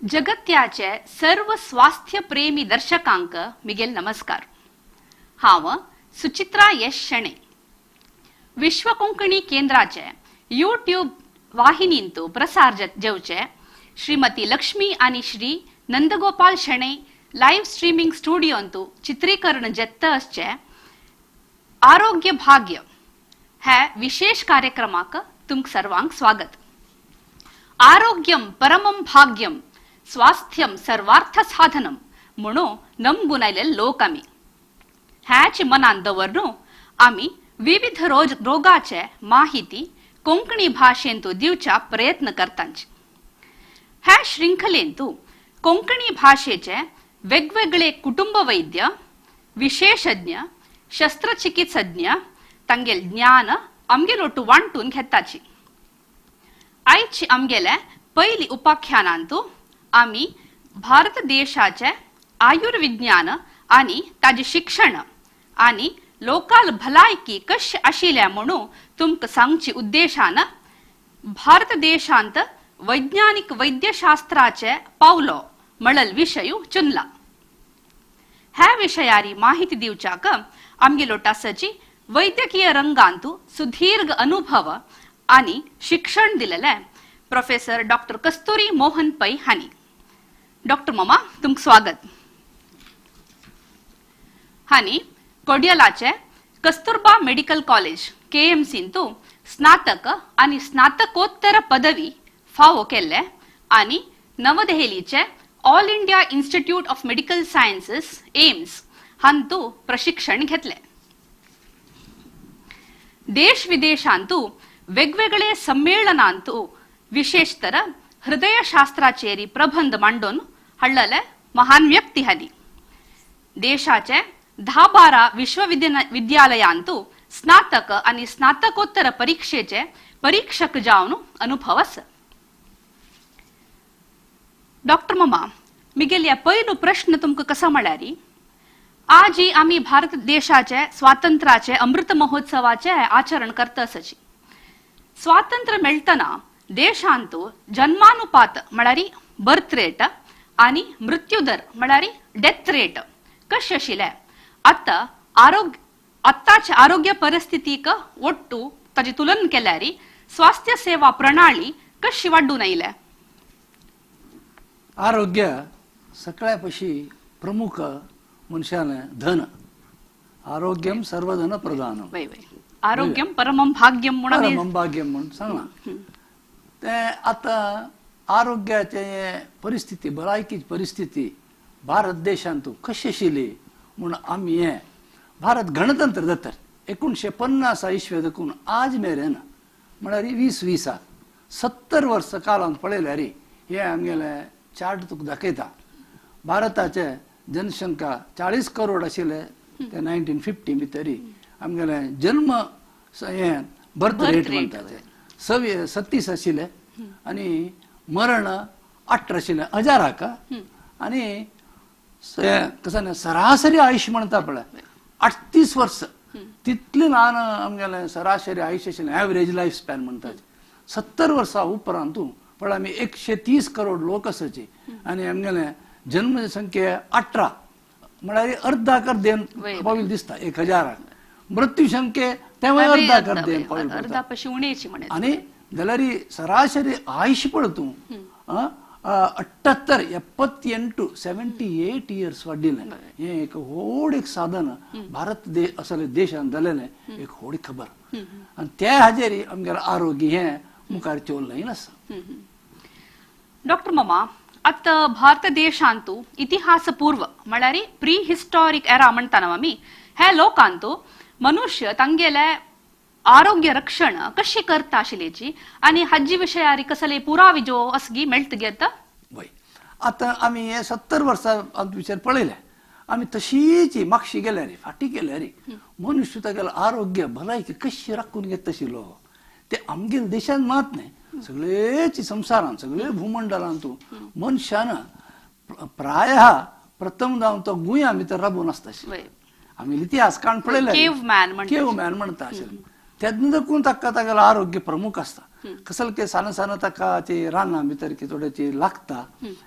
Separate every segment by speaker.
Speaker 1: जगत्याचे सर्व स्वास्थ्य प्रेमी दर्शकांक मिगेल नमस्कार. हांव सुचित्रा यश शेणे. विश्व कोंकणी केंद्राचे यूट्यूब वाहिनींतू प्रसार जेवचे श्रीमती लक्ष्मी आणि श्री नंदगोपाल शेणे लाइव स्ट्रीमिंग स्टुडियोंतू चित्रीकरण जेत्त असचे आरोग्य भाग्य हे विशेष कार्यक्रमाक तुमक सर्वांक स्वागत. आरोग्यम परमम भाग्यम स्वास्थ्यम सर्वार्थ साधनम म्हणून नमून आयले लोक आम्ही ह्याच मनान दवरून आम्ही विविध रोगाचे माहिती कोंकणी भाषेंतू दिवचा प्रयत्न करतांच. ह्या श्रृंखलेंतू कोंकणी भाषेचे वेगवेगळे कुटुंब वैद्य, विशेषज्ञ, शस्त्रचिकित्सज्ञ तांगेल ज्ञान आमगेलोटू वांटून घेताची. आयची आमगेले पयली उपाख्यानांतू आम्ही भारत देशाचे आयुर्विज्ञान आणि ताजे शिक्षण आणि लोकल भलायकी कशी आशिल्ल्या म्हणून तुमक सांगची उद्देशान भारत देशांत वैज्ञानिक वैद्यशास्त्राचे पावलो मळल विषय चुनला. ह्या विषयारी माहिती दिवचाक आमगेलो टासची वैद्यकीय रंगांतू सुदीर्घ अनुभव आणि शिक्षण दिलेले प्रोफेसर डॉक्टर कस्तुरी मोहन पै हानी. डॉक्टर मामा तुमक स्वागत. हानी कोडियालाचे कस्तुरबा मेडिकल कॉलेज केएमसींतू स्नातक आणि स्नातकोत्तर पदवी फावो केले आणि नवदहलीचे all India institute of medical sciences AIIMS हांतू प्रशिक्षण घेतले. देश विदेशांतू वेगवेगळे संमेलनांतू विशेषतर हृदयशास्त्राचेरी प्रबंध मांडून हळले महान व्यक्ती हाली. देशाचे 10-12 विश्वविद्यालयांतू स्नातक आणि स्नातकोत्तर परीक्षेचे परीक्षक जावन अनुभव आसा. डॉक्टर मामा मिगेल्या पहिलो प्रश्न तुमका कसा म्हळ्यारी आज आम्ही भारत देशाचे स्वातंत्र्याचे अमृत महोत्सवाचे आचरण करता आसाची. स्वातंत्र्य मेळतना देशांतू जन्मानुपात म्हळ्यारी बर्थ रेट आणि मृत्यू दर म्हळ्यारी डेथ रेट कशी आशिल्ले आत्ताच्या आरोग्य परिस्थितीक ಒಟ್ಟು ताची तुलन केल्यारी स्वास्थ्य सेवा प्रणाली कशी वाढून आयल्या.
Speaker 2: आरोग्य सगळ्यापशी प्रमुख मनशाने धन. आरोग्यम सर्वधन प्रधानम.
Speaker 1: आरोग्यम परमम भाग्यम
Speaker 2: परमम भाग्यम म्हणून सांगला. ते आता आरोग्याचे परिस्थिती भलायकीची परिस्थिती भारत देशांतू कशी आशिल्ली म्हणून आम्ही हे भारत गणतंत्र जातर 1950 इस्वे देखून आज मेरेन म्हळ्यार 20-70 वर्ष कालांत पळयल्यार हे आमगेले चार्ट तुका दाखयता. भारताचे जनसंख्या 40 करोड आशिल्ले ते 1950 भितर आमगेले जन्म हे बर्थ रेट म्हणटात 37 आशिल्ले आणि मरण 18 आशिल्ले हजाराक. आणि कसं सरासरी आयुष्य म्हणता पळय 38 वर्ष तितले ल्हान आमगेले सरासरी आयुष्य आशिल्लें एवरेज लायफ स्पॅन म्हणटात. 70 वर्सां उपरांतू पण आमी 130 करोड लोक आसाचे आणि आमगेले जन्मसंख्ये 18 म्हळ्यार अर्धा कर देन पाविल दिसता 1000. मृत्यू संख्ये तेव्हा अर्धा कर देन पाविल आणि जाल्यार सरासरी आयुष्य पळय तूं 78 इयर्स वाडिल्लें. हे एक व्हड एक साधन भारत असले देशान जालेलें एक व्हडी खबर. आणि त्या हाजेर आमगेलें आरोग्य हे मुखार चोरलें आसा.
Speaker 1: डॉक्टर मामा आता भारत देशांतू इतिहास पूर्व म्हळ्यार प्री हिस्टॉरिक एरा म्हणटाना आमी हे लोकांतू मनुष्य तांगेले आरोग्य रक्षण कशी करता आशिल्लेची आणि हाजी विशयारी कसले पुरावे जो असगी मेळटगेत.
Speaker 2: वय आता आमी हे 70 वर्सां विचार पळयले आमी तशीच मागशी गेल्यार फाटी गेल्यार मनुष्य तागेलो आरोग्य भलायकी कशी राखून घेत आशिल्लो ते आमगेल्या देशांत मात न्ही सगळेच संवसारांत सगळे भूमंडलांतू मनशान प्रायः प्रथम जावन तो गुंया भितर राबून आसता. आमी इतिहास काण पळयले केव मॅन म्हणटा आशिल्ले. तेदन देखून ताका तागेलो आरोग्य प्रमुख आसता कसल के सान सान ताका ती रानां भितर की थोड्याची लागता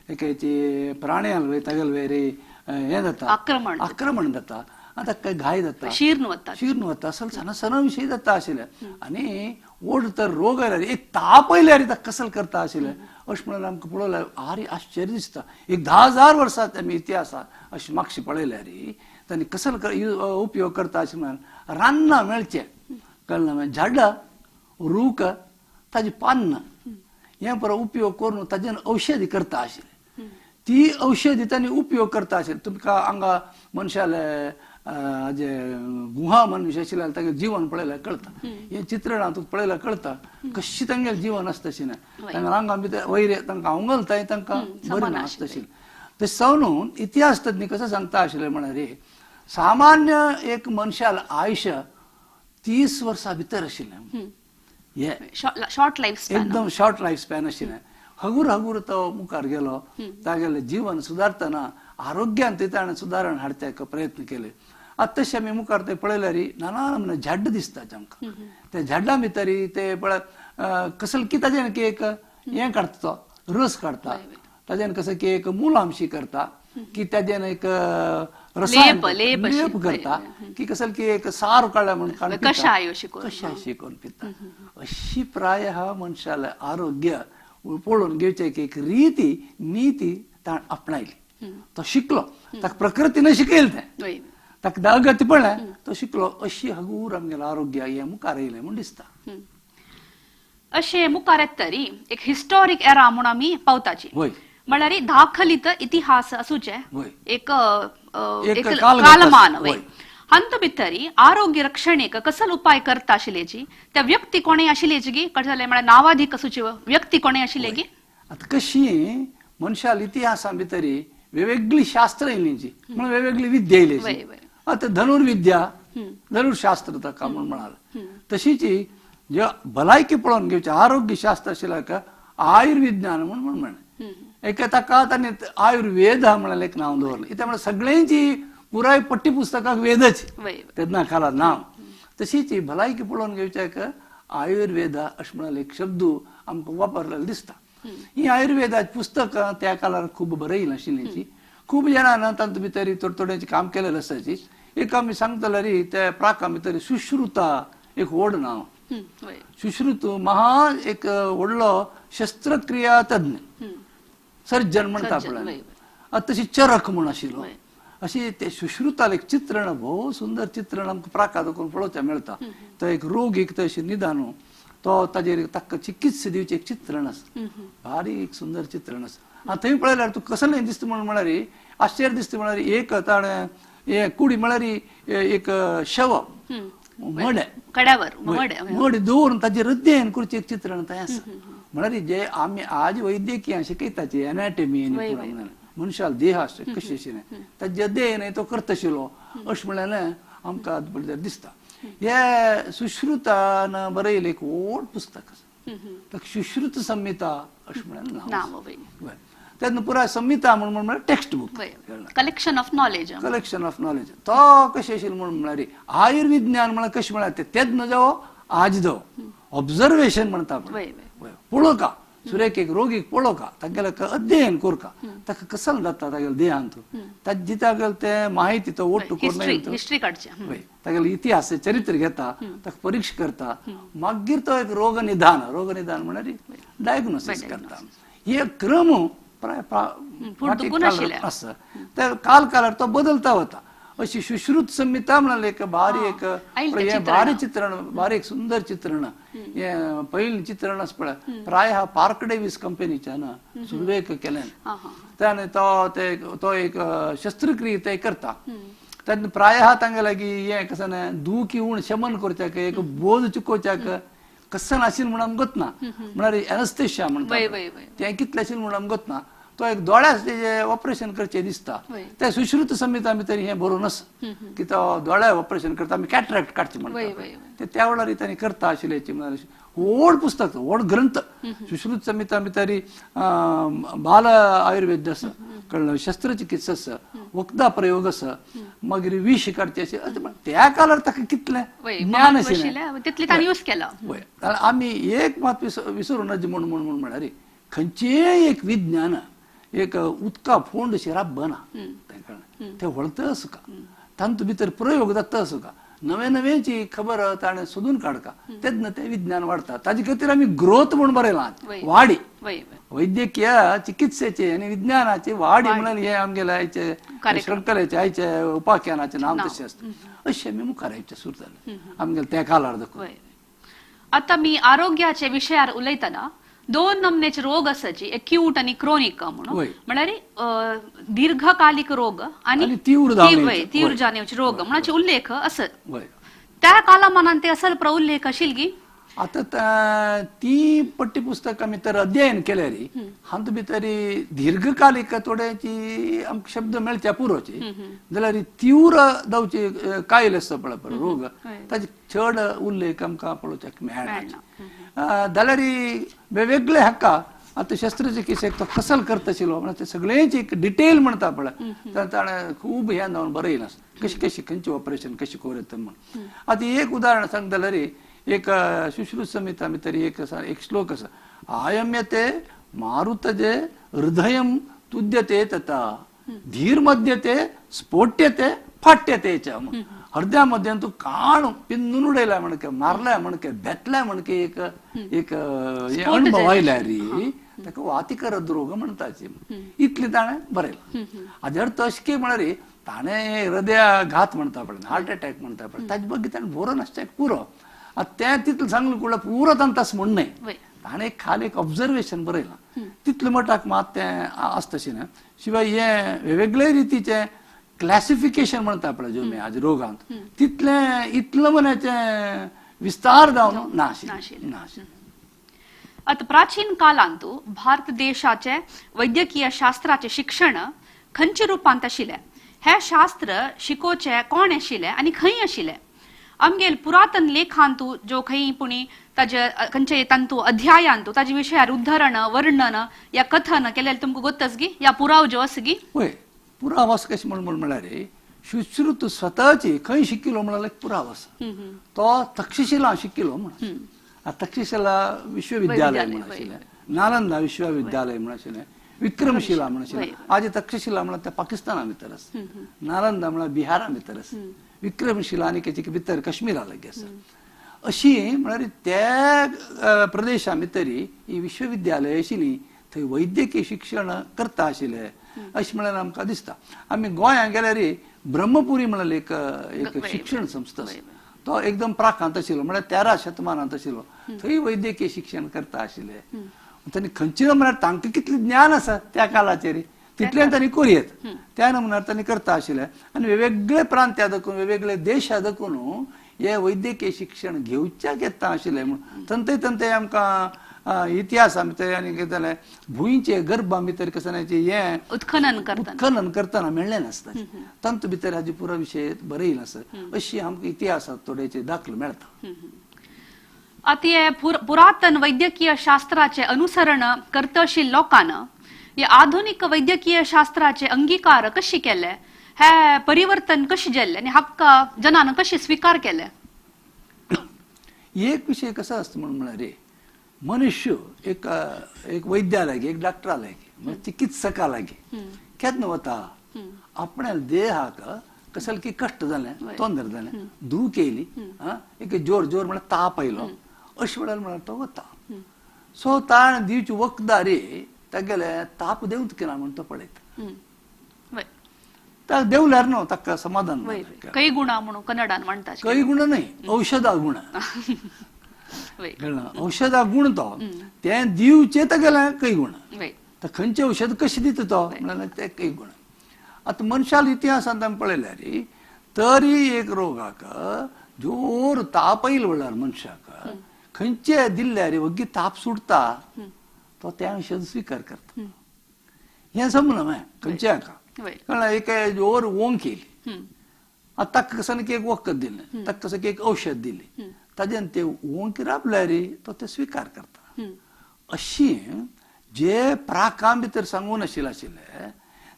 Speaker 2: एकाची प्राण्याल वय तागेल वय रे हे जाता आक्रमण जाता आनी ताका काही घाय जाता शीर्ण वता असल सान सान विशयी जाता आशिल्ले आनी व्हड तर रोग आयल्यार एक ताप आयल्यार ताका कसल करता आशिल्ले अशें म्हणून आमकां पळोवल्यार आरे आश्चर्य दिसता एक 10,000 वर्सां आमी इतिहासांत अशें मागशें पळयल्यार तांणी कसल उपयोग करता अशें म्हणून रानां मेळचें कळना झाडां रूख ताजी पानां हे पळय उपयोग करून ताजेर औषधी करता आशिल्ले ती औषधी तांणी उपयोग करता आशिल्ले तुमकां हांगा मनशाले जे गुहा मनुष्य आशिल्ले तांगे जीवन पळयल्यार कळटा हे चित्रण तुका पळयल्यार कळटा कशी तांगेलें जीवन आसता तशें ना तांकां रांगां भितर वयर तांकां आंवगलताय तांकां बरें ना आसता तशें तशें जावन इतिहास तज्ञ कसो सांगता आशिल्ले म्हळ्यार सामान्य एक मनशाल आयुश्य 30 वर्सां भितर आशिल्लें हे
Speaker 1: शॉर्ट लायफ
Speaker 2: एकदम शॉर्ट लायफ स्पॅन आशिल्लें हगूर हगूर तो मुखार गेलो तागेलें जीवन सुदारतना आरोग्यान ताणें सुदारण हाडपाक प्रयत्न केले आतां तशें आमी मुखार ते पळयल्यार नाना नमुने झाड दिसतात आमकां ते झाडां भितर ते पळय कसल की ताजें की एक हें काडटा तो रस काडटा ताजें कसं की एक मुलामशी करता की ताजें एक लेप करता की कसल की एक सार काडला म्हणून
Speaker 1: कशाय
Speaker 2: शिकोवन पिता अशी प्राय मनशाला आरोग्य पळोवन घेवचे एक रीती नीती ताण आपणायली तो शिकलो ताका प्रकृतीने शिकयलें तें ताका दागती पडलें तो शिकलो अशी हगूर आमगेलें आरोग्य हें मुखार येयलें म्हूण दिसता
Speaker 1: अशें मुखार येतरी एक हिस्टॉरीक एरा म्हूण आमी पावताची म्हळ्यार दाखलीत इतिहास आसूचे एक कालमान हांत भितरी आरोग्य रक्षणेक कसल उपाय करता आशिल्लेची त्या व्यक्ती कोणें आशिल्लेची गी कळटलें म्हळ्यार नावाधीक आसूची व्यक्ती कोणें आशिल्ले गी
Speaker 2: आतां कशी मनशाल इतिहासा भितरी वेगवेगळी शास्त्र येयलींची म्हणून वेगवेगळी विद्या येयली आतां धनुर्विद्या धनुर्शास्त्र ताका म्हूण म्हणाल तशीच जे भलायकी पळोवन घेवचे आरोग्य शास्त्र आशिल्ल्या आयुर्विज्ञान म्हूण म्हणे एक ताका तांणी आयुर्वेद म्हणाले एक नांव दवरलें कित्याक म्हळ्यार सगळ्यांची पुराय पट्टी पुस्तकाक वेदच तेन्ना खाला नांव तशीच भलायकी पळोवन घेवच्याक आयुर्वेदा अशें म्हणाले एक शब्द आमकां वापरलेलो दिसता ही आयुर्वेदाची पुस्तकां त्या काळार खूब बरय नाशिल्लींची खूब जाणां तांचे भितर थोड्यांचें काम केलेलें आसाची एक आमी सांगतल्यार त्या प्राका भितर सुश्रुता एक व्हड नांव सुश्रुत महा एक व्हडलो शस्त्रक्रिया तज्ञ सर्जन म्हणटा पळय तशी चरक म्हूण आशिल्लो अशी ते सुश्रुताल एक चित्रण भोव सुंदर चित्रण आमकां प्राकात करून पळोवचें मेळटा तो एक रोगीक तशें निदान तो ताजेर ताका चिकित्सा दिवचें एक चित्रण आसा बारीक सुंदर चित्रण आसा आनी थंय पळयल्यार तुका कसलें दिसता म्हणून म्हळ्यार आश्चर्य दिसता म्हळ्यार एक ताणें हे कुडी म्हळ्यार एक शव मड दवरून ताजेर अध्ययन करचें एक चित्रण थंय आसा म्हळ्यार जे आमी आज वैद्यकीय शिकयताची एनाटॉमी मनशाल देह कशें आशिल्लें ताजें अध्ययन तो करता आशिल्लो अशें म्हळ्यार आमकां दिसता हे सुश्रुतान बरयलें एक व्हड पुस्तक आसा ताका सुश्रुत संहिता अशें म्हळ्यार नांव तेन्ना पुराय संहिता म्हणून म्हळ्यार text book
Speaker 1: collection of knowledge
Speaker 2: तो कशें आशिल्लो म्हणून म्हळ्यार आयुर्विज्ञान म्हळ्यार कशें म्हळ्यार ते तेन्ना जावो आज जावो ऑब्जर्वेशन म्हणटा पळोवका सुरेख एक रोगीक पळोवका तागेलें अध्ययन कोरका ताका कसल जाता तागेल्या देहांत ताजी तागेलें ते माहिती तो ओट्ट करून तागेलें इतिहास चरित्र घेता ताका परीक्षा करता मागीर तो एक रोग निदान म्हळ्यार डायग्नोसीस करता हे क्रम आसा त्या कालार तो बदलता वता अशी सुश्रुत संहिता म्हणाले एक बारीक बारीक चित्रण बारीक सुंदर चित्रण हे पयलीं चित्रण आसा पळय प्राय पार्क डेविस कंपनीच्यान सुरवेक केलें त्याने तो एक शस्त्रक्रिया ते करता तेन्ना प्राय तांगे लागीं हें कशें दूख उण शमन करच्याक एक बोज चुकोवच्याक कसं नाशिल्लें म्हूण आमकां गोतना म्हळ्यार एनस्थेशिया म्हणटा तें कितलें आशिल्लें म्हूण आमकां गोतना तो एक दोळ्याचे जे ऑपरेशन करचे दिसता
Speaker 1: वय.
Speaker 2: ते सुश्रुत संहिता भितर हे बरोवन आसा की तो दोळ्या ऑपरेशन करता आमी कॅटरॅक्ट काडचे
Speaker 1: वय,
Speaker 2: म्हणटा
Speaker 1: वय,
Speaker 2: ते त्या वेळार तांणी करता आशिल्ल्याची व्हड पुस्तक व्हड ग्रंथ सुश्रुत संहिता भितर बाल आयुर्वेद आसा कळलं शस्त्रचिकित्सा आसा वखदा प्रयोग आसा मागीर विष काडचे अशें त्या काळार ताका कितलें
Speaker 1: वय,
Speaker 2: ज्ञान
Speaker 1: महत्व
Speaker 2: आशिल्लें
Speaker 1: आशिल्लें, तितली ताणी यूज केला
Speaker 2: वय आमी एक मात विसरू नज म्हणून म्हळ्यार खंयचेय एक विज्ञान एक उदका फोंड अशी राबना ते वळतं असो का तांतू भितर प्रयोग जाता असो का नवे नवेची खबर ताणें सोदून काडका तेन्ना ते विज्ञान वाडटा ताजे खातीर आमी ग्रोथ म्हूण बरयलां वाडी
Speaker 1: वय,
Speaker 2: वैद्यकीय चिकित्सेचे आणि विज्ञानाचे वाडी म्हणून हे आमगेले आयचे श्रृंखलेचे आयचे उपाख्यानाचे नाम तशें आसता अशें आमी मुखार आयचे सुरू जालें आमगेले त्या काळार देखून
Speaker 1: वय. आता मी आरोग्याच्या विशयार उलयतना दोन नमनेचे रोग आसात एक्यूट आणि क्रोनिक म्हणून
Speaker 2: वय.
Speaker 1: म्हळ्यार दीर्घकालिक रोग
Speaker 2: आणि तीव्र जावनेचे.
Speaker 1: तीव्र जाणेवचे रोग म्हणचे उल्लेख असत
Speaker 2: वय
Speaker 1: त्या कालामानान ते असल प्रउल्लेख आशिल्ली
Speaker 2: आता ती पठ्यपुस्तक आमी तर अध्ययन केले रे हांत भितर दीर्घकालिक थोड्याची आमकां शब्द मेळच्या पुरोचे जाल्यार तीव्र जावचे कायल आसता पळय रोग ताचे चड उल्लेख आमकां पळोवच्याक मेळना जाल्यार वेगवेगळे हाका आता शस्त्रचिकित्सेक तो कसल करता आशिल्लो म्हणून ते सगळेंच एक डिटेल म्हणटा पळय ताणें खूब हे जावन बरयलां कशी कशी खंयचे ऑपरेशन कशें करता म्हणून आता एक उदाहरण सांग जाल्यार एक सुश्रुत संहिता भितर एक श्लोक आसा आयम्यते मारुतजे हृदयं तुद्यते तथा धीर मध्यते स्फोट्यते फाट्यते च हृदयामध्ये तू काण पिन्नून उडयला म्हणके मारलाय म्हणके बेतलाय म्हणके एक एक अनुभव आयला रे ताका वातिकर रोग म्हणटाचे इतले ताणें बरयला हाजे अर्थ अशें की म्हळ्यार ताणें हृदयाघात म्हणटा पळय हार्ट अटॅक म्हणटा पळय ताजे बग्गे ताणें बरो नासता पुरो तें तितलें सांगलें कुळ्ळें पुरो ताणें तस म्हणून न्हय ताणें खाली एक ऑब्जर्वेशन बरयलां तितले मटाक मात तें आसता तशें ना शिवाय हे वेगवेगळे रितीचे क्लासिफिकेशन म्हणटा पळय जो हाजे रोगांत तितलें इतलें मनाचें विस्तार जावन ना आशिल्लें
Speaker 1: आता प्राचीन कालांत भारत देशाचे वैद्यकीय शास्त्राचे शिक्षण खंयच्या रूपांत आशिल्लें हे शास्त्र शिकोवचे कोण आशिल्ले आनी खंय आशिल्ले आमगेल पुरातन लेखांत जो खंय पुणी ताजे खंयचे तंतू अध्यायांत ताजे विशयार उद्धरण वर्णन या कथन केलेले तुमकां गोत्तच गी या पुराव जो आसा गी
Speaker 2: पळय पुरावो आसा कशें म्हणून म्हळ्यार सुश्रुत स्वताची खंय शिकिल्लो म्हळ्यार एक पुरावो आसा तो तक्षशिला शिकिल्लो म्हणून तक्षशिला विश्वविद्यालय म्हणून आशिल्लें नालंदा विश्वविद्यालय म्हणून आशिल्लें विक्रमशिला म्हणून आशिल्लें आज तक्षशिला म्हळ्यार ते पाकिस्ताना भितर आसा नालंदा म्हळ्यार बिहारा भितर आसा विक्रमशिला आनी तेचे भितर कश्मीरा लागीं आसा अशी म्हळ्यार त्या प्रदेशा भितर ही विश्वविद्यालय आशिल्ली थंय वैद्यकीय शिक्षण करता आशिल्ले अशें म्हळ्यार आमकां दिसता आमी गोंयांत गेल्यार ब्रह्मपुरी म्हळ्यार एक शिक्षण संस्था आसा तो एकदम प्राकांत आशिल्लो म्हळ्यार 13 शतमानांत आशिल्लो थंय वैद्यकीय शिक्षण करता आशिल्ले तांणी खंयचे म्हळ्यार तांकां कितलें ज्ञान आसा त्या काळाचेर तितलें तांणी करियेत त्या नमुन्यार तांणी करता आशिल्ले आनी वेगवेगळे प्रांत्या देखून वेगवेगळे देशा देखून हे वैद्यकीय शिक्षण घेवच्याक येता आशिल्लें म्हणून तंते तंते आमकां इतिहासा भितर आनी कितें जालें भुंयचे गर्भा भितर कसनाचें हें उत्खनन करतना मेळ्ळें नासता तंत भितर हाजे पुरो विशय बरयला आसा अशी आमकां इतिहासांत थोडेचे दाखलो मेळटा
Speaker 1: आता पुरातन वैद्यकीय शास्त्राचे अनुसरण करता आशिल्ल्या लोकांन या आधुनिक वैद्यकीय शास्त्राचे अंगीकार कशे केले हे परिवर्तन कशें जाल्लें आनी हाका जनान कशें स्वीकार केले
Speaker 2: एक विषय कसो आसता म्हळ्यार मनुष्य एक वैद्या लागी एक डॉक्टरा लागी चिकित्सका लागी केन्ना वता आपल्या देहाक कसल की कष्ट जालें तोंदर जालें दूख येयली एक जोर जोर म्हळ्यार ताप आयलो अशें म्हळ्यार तो वता सो ताण दिवची वखदां रे तागेले ताप देंवत की ना म्हण तो पळयता ताका देवल्यार न्हू ताका समाधान
Speaker 1: कई गुणा म्हणून कन्नडान म्हणटा
Speaker 2: कई गुण न्हय औषधा गुण औषधा गुण तो तें दिवचे तागेले कई गुण तर खंयचे औषध कशें दिता तो म्हळ्यार ते कई गुण आतां मनशाल इतिहासांत आमी पळयल्यार तरी एक रोगाक जोर ताप येयलो म्हणल्यार मनशाक खंयचे दिल्ल्यार वग्गी ताप सुटता तो तें औषध स्वीकार करता हें समजलं माय खंयचे हाका
Speaker 1: वय
Speaker 2: कळ्ळें एक ओवर वोंग केली
Speaker 1: हम्म,
Speaker 2: आता ताका कसं की एक वखद दिलें ताका कसं की एक औषध दिली ताजेन ते वोंग राबल्या रे तो ते स्वीकार करता
Speaker 1: हम्म,
Speaker 2: अशी जे प्राकां भितर सांगून आशिल्ले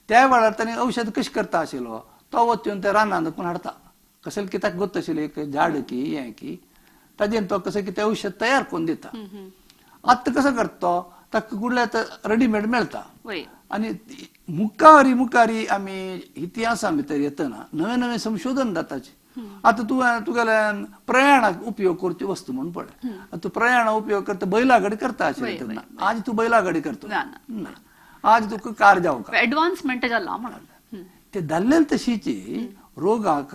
Speaker 2: त्या वेळार ताणें औषध कशें करता आशिल्लो तो वचून ते रानांत कोण हाडता कसं की ताका गोत आशिल्लें एक झाड की हें की ताजेन तो कसं की ते औषध तयार करून दिता
Speaker 1: हम्म,
Speaker 2: आत्ता कसं करता तो ताका कुठल्या रेडीमेड मेळटा
Speaker 1: वय
Speaker 2: आणि मुखारी आमी इतिहासा भितर येतना नवे नवे संशोधन जाताचे आता तुगेल्यान प्रयाणाक उपयोग करची वस्तू म्हणून पळय आता तू प्रयाणा उपयोग करता बैलागाडी करता आशिल्लें तेन्ना आज तू बैलागाडी करतो
Speaker 1: ना,
Speaker 2: ना आज तुका कार जावका
Speaker 1: एडवान्समेंट जाला म्हणून
Speaker 2: ते धरलेले तशीची रोगाक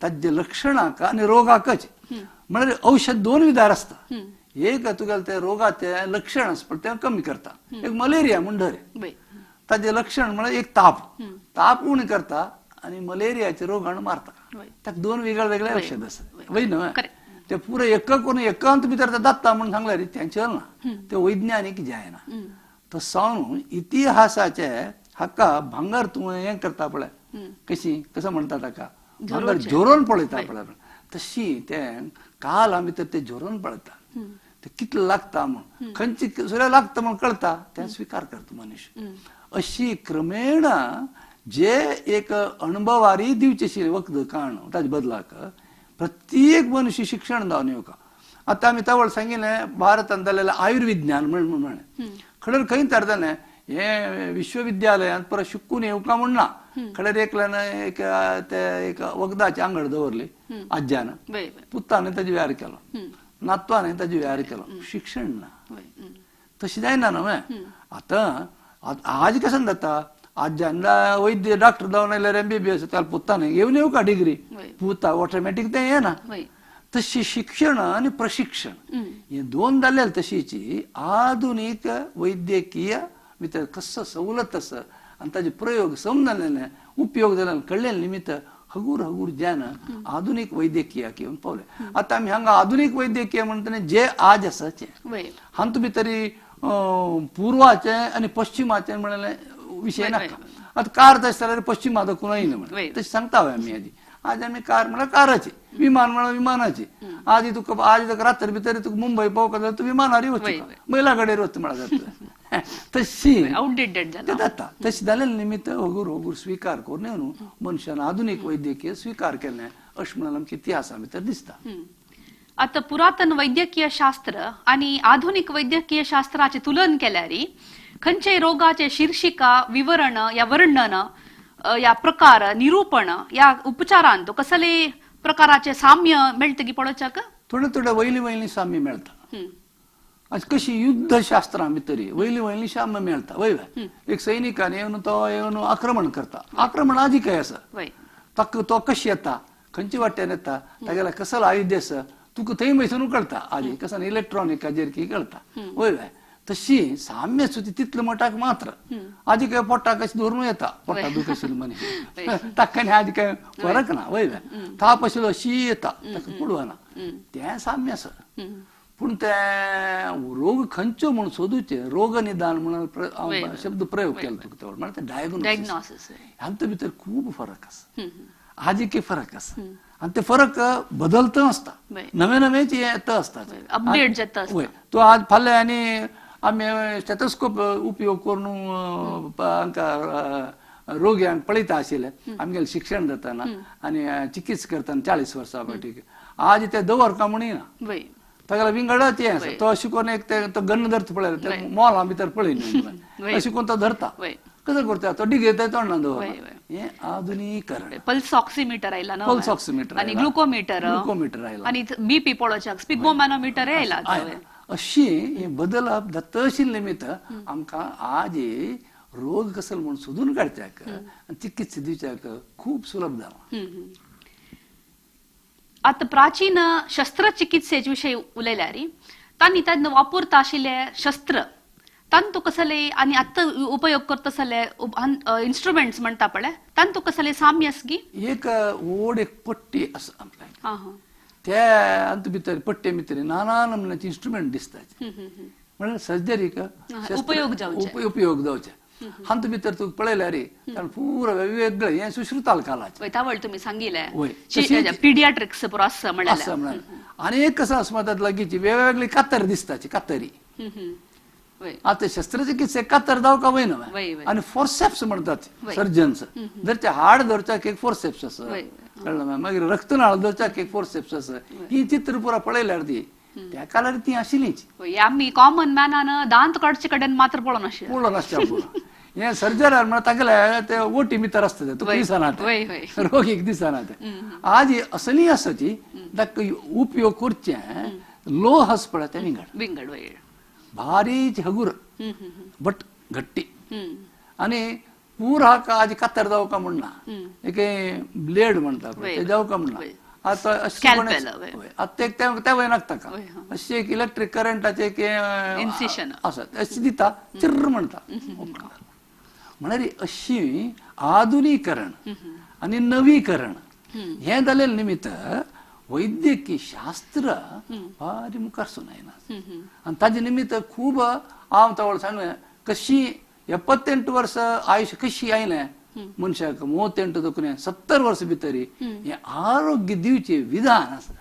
Speaker 2: ताजे लक्षणाक आणि रोगाकच म्हणजे औषध दोन विधार असता एक तुगेले ते रोगाचे लक्षण आसता ते कमी करता एक मलेरिया म्हण धर
Speaker 1: वय
Speaker 2: ताजे लक्षण म्हणजे एक ताप उणी करता आणि मलेरियाचे रोगाणू मारता
Speaker 1: वय
Speaker 2: ताका दोन वेगळे औषध असतात वय न्हय
Speaker 1: Correct.
Speaker 2: ते पुरे एकांत भितर ते जाता म्हणून सांगल्यार तें चलना ते वैज्ञानीक जायना तो सावन इतिहासाचे हाका भांगर तू हें करता पळय कसं म्हणटा ताका भांगर झोरोन पळयता पळय तशी ते काला भितर ते झोरोन पळयता ते कितलं लागता म्हण खंयची सुद्दां लागता म्हण कळता तें स्वीकार करता मनुष्य अशी क्रमेण जे एक अणभवारी दिवचे आशिल्ले वखद काण ताजे बदलाक प्रत्येक मनुष्य शिक्षण जावन येवका आता आमी तावळ सांगिल्लें भारतांत जाल्लेलें आयुर्विज्ञान म्हण खरें खंय तरतालें हे विश्वविद्यालयांत परत शिकून येवका म्हण ना खरें एकल्यान एक वखदाची आंगड दवरली आज्यान
Speaker 1: वय
Speaker 2: पुतान ताजे वेर केलो नातवान ताजे वेर केलो शिक्षण ना
Speaker 1: वय
Speaker 2: तशी जायना न्हय आतां आज कसं जाता आज ज्यांना वैद्य डॉक्टर जावन आयल्यार MBBS त्याला पुतान घेवन येवका डिग्री पुता ऑटोमॅटिक ते येना
Speaker 1: वय
Speaker 2: तशी शिक्षण आणि प्रशिक्षण हे दोन जाल्लेले तशीची आधुनिक वैद्यकीय भितर कसं सवलत आसा आणि ताजे प्रयोग समजलेले उपयोग जालेले कळलेले निमित्त हगूर ज्ञान आधुनिक वैद्यकीय घेवन पावले आता आमी हांगा आधुनिक वैद्यकीय म्हणटने जे आज आसाचे हांतू भितरी पूर्वाचे आणि पश्चिमाचे म्हणले विषय नाका आता कार तशें जाल्यार पश्चिमा दाखून येना म्हणून तशें सांगता आमी आज आमी कार म्हळ्यार काराची विमान म्हळ्यार विमानाची आज तुका रात्री भितर तुका मुंबय पावता जाल्यार तूं विमानार वचचें बैलागाडयेर वचता म्हळ्यार जाता तशी
Speaker 1: आउटडेटेड
Speaker 2: ते जाता तशें जालेले निमित्त हगूर स्वीकार करून येवन मनशान आधुनीक वैद्यकीय स्वीकार केलें अशें म्हणून आमच्या इतिहासा भितर दिसता
Speaker 1: आता पुरातन वैद्यकीय शास्त्र आणि आधुनिक वैद्यकीय शास्त्राचे तुलन केल्यार खंयच्याय रोगाचे शीर्षिका विवरण या वर्णन या प्रकार निरूपण या उपचारांत कसले प्रकाराचे साम्य मेळटा की पळोवच्याक
Speaker 2: थोडे वयली साम्य मेळटा आज कशी युद्धशास्त्रां भितर वयली साम्य मेळटा वय एक सैनिकान येवन आक्रमण करता आक्रमण आदी काय आसा ताका तो कशी येता खंयच्या वाट्यान येता तागेला कसलो आयुध्य आसा तुका थंय बसून कळटा आदी कसं इलेक्ट्रॉनिकाचेर की कळटा वय तशी साम्य सुती तितले मटाक मात्र आधी काय पोटा कशी धरून येता पोटा दुख आशिल्लो मनीस ताका आधी काय फरक ना वय ताप आशिल्लो अशी येता ताका पडवना तें साम्य आसा पूण ते रोग खंयच्यो म्हूण सोदूचे रोग निदान म्हणून शब्द प्रयोग केला तुका म्हळ्यार ते डायग्नोसिस हांचे भितर खूब फरक आसा आदी फरक आसा आणि ते फरक बदलत असता नवेच येत असतात
Speaker 1: अपडेट जाता
Speaker 2: तो आज फाल्यां आनी आमी स्टेथोस्कोप उपयोग करून रोग्यांक पळयता आशिल्ले आमगेलें शिक्षण जाताना आनी चिकित्सा करतना 40 वर्सां फाटीक आज ते दवरका म्हणिना तागेला विंगडच हें तो अशें करून एक तो गन्न धरता पळय मॉला भितर पळय अशें करून तो धरता कसं करता तो डिगेता तोंडान दवर हे आधुनिकीकरण
Speaker 1: पल्स ऑक्सिमीटर आयला ना
Speaker 2: पल्स ऑक्सिमीटर
Speaker 1: आणि ग्लुकोमीटर
Speaker 2: आयला
Speaker 1: आणि बीपी पळोवच्याक स्पिगमोमॅनोमीटर आयला
Speaker 2: अशी हे बदलप जातशील निमित्त आमकां आज रोग कसलो म्हूण सोदून काडच्याक आनी चिकित्सा दिवच्याक खूब सुलभ जाला
Speaker 1: आता प्राचीन शस्त्रचिकित्सेचे विशय उलयल्यार तांणी तेन्ना वापरता आशिल्ले शस्त्र तांतू कसले आणि आता उपयोग करता असले इन्स्ट्रुमेंट्स म्हणता पळय तांतू कसले साम्य आसा की
Speaker 2: एक व्हड एक पट्टी आसा त्या अंत भितर पट्टे भितर नाना नमुन्याचे इन्स्ट्रुमेंट दिसतात म्हणजे सर्जरीक
Speaker 1: उपयोग जावचे
Speaker 2: हांत भितर तू पळयल्या रे पुरो वेगवेगळे हे सुश्रुताल कालाचे
Speaker 1: वयतावळ तुम्ही सांगिले
Speaker 2: वय.
Speaker 1: पिडियाट्रिक्स पुरो आसा म्हणाले
Speaker 2: असं म्हणाल आणि एक कसं असतात लागीची वेगवेगळी कातर दिसताची कातरी
Speaker 1: वय
Speaker 2: आता शस्त्रचिकित्सेक कातर जावका वयना
Speaker 1: वय, वय.
Speaker 2: आणि फोर्सेप्स म्हणतात
Speaker 1: वय.
Speaker 2: सर्जन्स जर हाड धरच्याक एक फोर्सेप्स असं
Speaker 1: वय.
Speaker 2: कळलं मागीर रक्तनाळ धरच्याक एक फोर्सेप्स असं ही चित्र पुरा पळयल्यार ती त्या काळार ती आशिल्लीच
Speaker 1: वय आम्ही कॉमन मॅनान दांत काडचे कडेन मात्र पळोन अशें
Speaker 2: पूर्ण रस्त्या पुरा हे सर्जरार म्हणा तागेले ते ओटी भितर असतात तुका
Speaker 1: वय.
Speaker 2: दिसना
Speaker 1: वय, वय.
Speaker 2: रोगीक दिसना ते आज ही असली आसाची ताका उपयोग करचे लो हस पळय ते विंगड
Speaker 1: विंगड वय
Speaker 2: भारी हगूर बट घट्टी
Speaker 1: हम्म.
Speaker 2: आणि पूर हा का आज कातर जावका म्हणना एक ब्लेड म्हणटा
Speaker 1: वय,
Speaker 2: ते जावका म्हणना
Speaker 1: वय.
Speaker 2: आता अशी
Speaker 1: Scalpel, वय.
Speaker 2: आता त्या वय नाकता का
Speaker 1: वय, हा.
Speaker 2: अशी एक इलेक्ट्रिक करंटाचे एक
Speaker 1: Incision.
Speaker 2: असं अशी दिता चिर्र म्हणता म्हणारी अशी आधुनिकरण आणि नवीकरण हे जालेले निमित्त वैद्यकीय शास्त्र भारी मुखार सुनायना आणि ताजे निमित्त खूब हांव तवळ सांग कशी 78 वर्ष आयुष्य कशी आयलें मनशाक 38 दुखणे 70 वर्ष भितरी हे आरोग्य दिवचे विधान आसा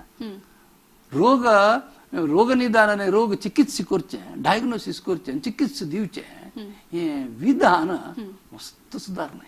Speaker 2: रोग निदान आणि रोग चिकित्सा करचे डायग्नोसिस करचे चिकित्सा दिवचे हे विधान मस्त सुधारणा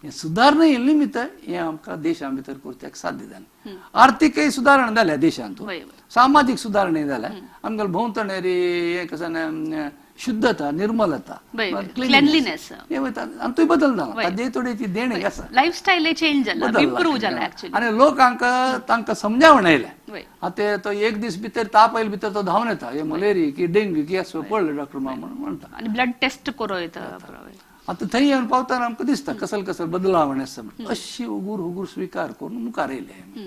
Speaker 2: हे सुधारणा निमित्त हे आमकां देशा भितर करच्याक साध्य जालें आर्थीकय सुदारणा जाल्या देशांत
Speaker 1: वय, वय.
Speaker 2: सामाजिक सुदारणा जाल्या आमकां भोंवतणेरी हे कसं शुद्धता निर्मलता
Speaker 1: वय, वय.
Speaker 2: cleanliness.
Speaker 1: Cleanliness.
Speaker 2: हे वयता आणि तो बदल जाला
Speaker 1: वय.
Speaker 2: ताजे थोडीची देणगी आसा
Speaker 1: लाईफस्टाईल चेंज जाला
Speaker 2: बदल
Speaker 1: इम्प्रूव्ह
Speaker 2: जाला.
Speaker 1: जाला ऍक्च्युली
Speaker 2: आणि लोकांका तांकां समजावण आयल्या
Speaker 1: वय
Speaker 2: आता तो एक दीस भितर ताप आयले भितर तो धांवन येता हे मलेरिया की डेंग्यू की असं पडलं डॉक्टर म्हणटा
Speaker 1: आणि ब्लड टेस्ट करो येता पुरो.
Speaker 2: आता थंय येवन पावताना आमकां दिसता कसले कसले बदलावण आसा म्हणून अशी उगूर स्वीकार करून मुखार येयले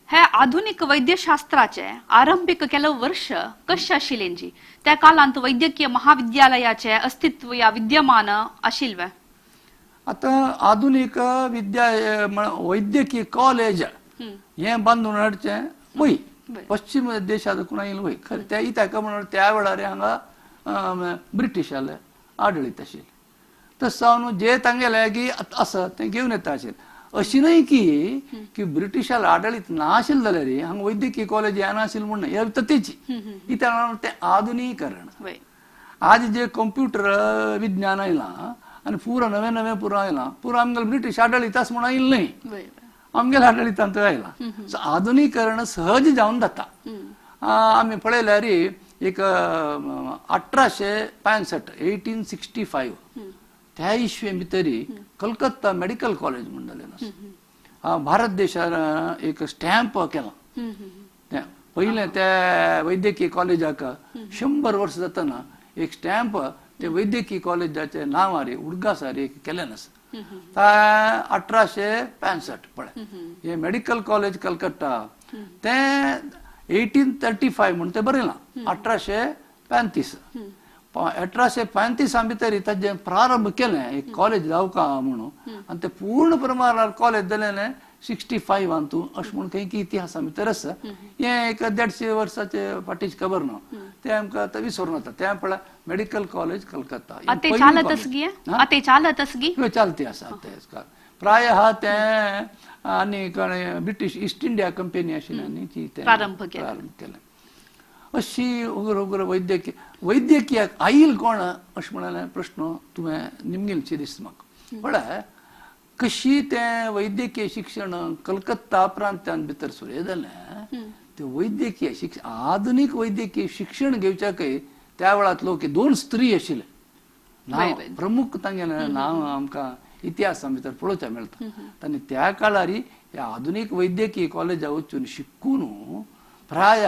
Speaker 1: हे आधुनिक वैद्यशास्त्राचे आरंभिक ಕೆಲವು वर्ष कशे आशिल्लेंची त्या कालांत वैद्यकीय महाविद्यालयाचे अस्तित्व या विद्यमान आशिल्वे
Speaker 2: आता आधुनिक वैद्यकीय कॉलेज हे बांदून हाडचे वय पश्चिम देशात कुणा येईल वय खरें त्या इत्याक म्हणून त्या वेळार हांगा ब्रिटिशाले आडळीत आशिल्ले तस जावन जे तांगेले की आसा ते घेवन येता आशिल्ले अशी न्हय की ब्रिटिशाला आडळीत नाशिल्ले जाल्यार हांगा वैद्यकीय कॉलेज हे नाशिल्ले म्हणून हे तेची इत्याक ते आधुनिकरण
Speaker 1: वय
Speaker 2: आज जे कंप्युटर विज्ञान आयलां आणि पुरो नवे नवे पुरो आयलां पुरो आमगेले ब्रिटीश आडळीत आसा म्हणून आयिल्लें न्हय
Speaker 1: वय
Speaker 2: आमगेले आडळीतांत आयलां सो आधुनिकरण सहज जावन जाता आमी पळयल्यार एक 1865 त्या इश्वे भितरी कलकत्ता मेडिकल कॉलेज म्हणलेले भारत देशान एक स्टॅम्प केला पहिले त्या वैद्यकीय कॉलेजाक 100 वर्ष जाताना एक स्टॅम्प ते वैद्यकीय कॉलेजाचे नांवार उडगासार एक केलें आसा 1865 पळय हे मेडिकल कॉलेज कलकत्ता ते 1835 म्हणून ते बरयलां 1835 1835 भितर ताजे प्रारंभ केलें एक कॉलेज जावका म्हणून आणि ते पूर्ण प्रमाणात कॉलेज जालें 65 अंतू अशें म्हणून काही इतिहासा भितर आसा हे एक 150 वर्साचे फाटीची खबर न्हू ते आमकां आतां विसरून वता ते पळय मेडिकल कॉलेज कलकत्ता
Speaker 1: अते चालत असगी
Speaker 2: चलती आसा प्राय ते आनी ब्रिटीश ईस्ट इंडिया कंपनी आशिल्ली न्ही ती
Speaker 1: प्रारंभ
Speaker 2: केलें अशी उगर वैद्यकीय आईल कोण अशें म्हणाले प्रश्न तुवें निमगेलची दिसता म्हाका पळय कशी तें वैद्यकीय शिक्षण कलकत्ता प्रांतान भितर सुरू जालें ते वैद्यकीय शिक्षण आधुनीक वैद्यकीय शिक्षण घेवच्याकय त्या वेळांत लोक 2 स्त्री आशिल्ले नांव प्रमुख तांगेलें नांव आमकां इतिहासा भितर पळोवच्या मेळटा तांणी त्या काळार ह्या आधुनीक वैद्यकीय कॉलेजा वचून शिकून प्राय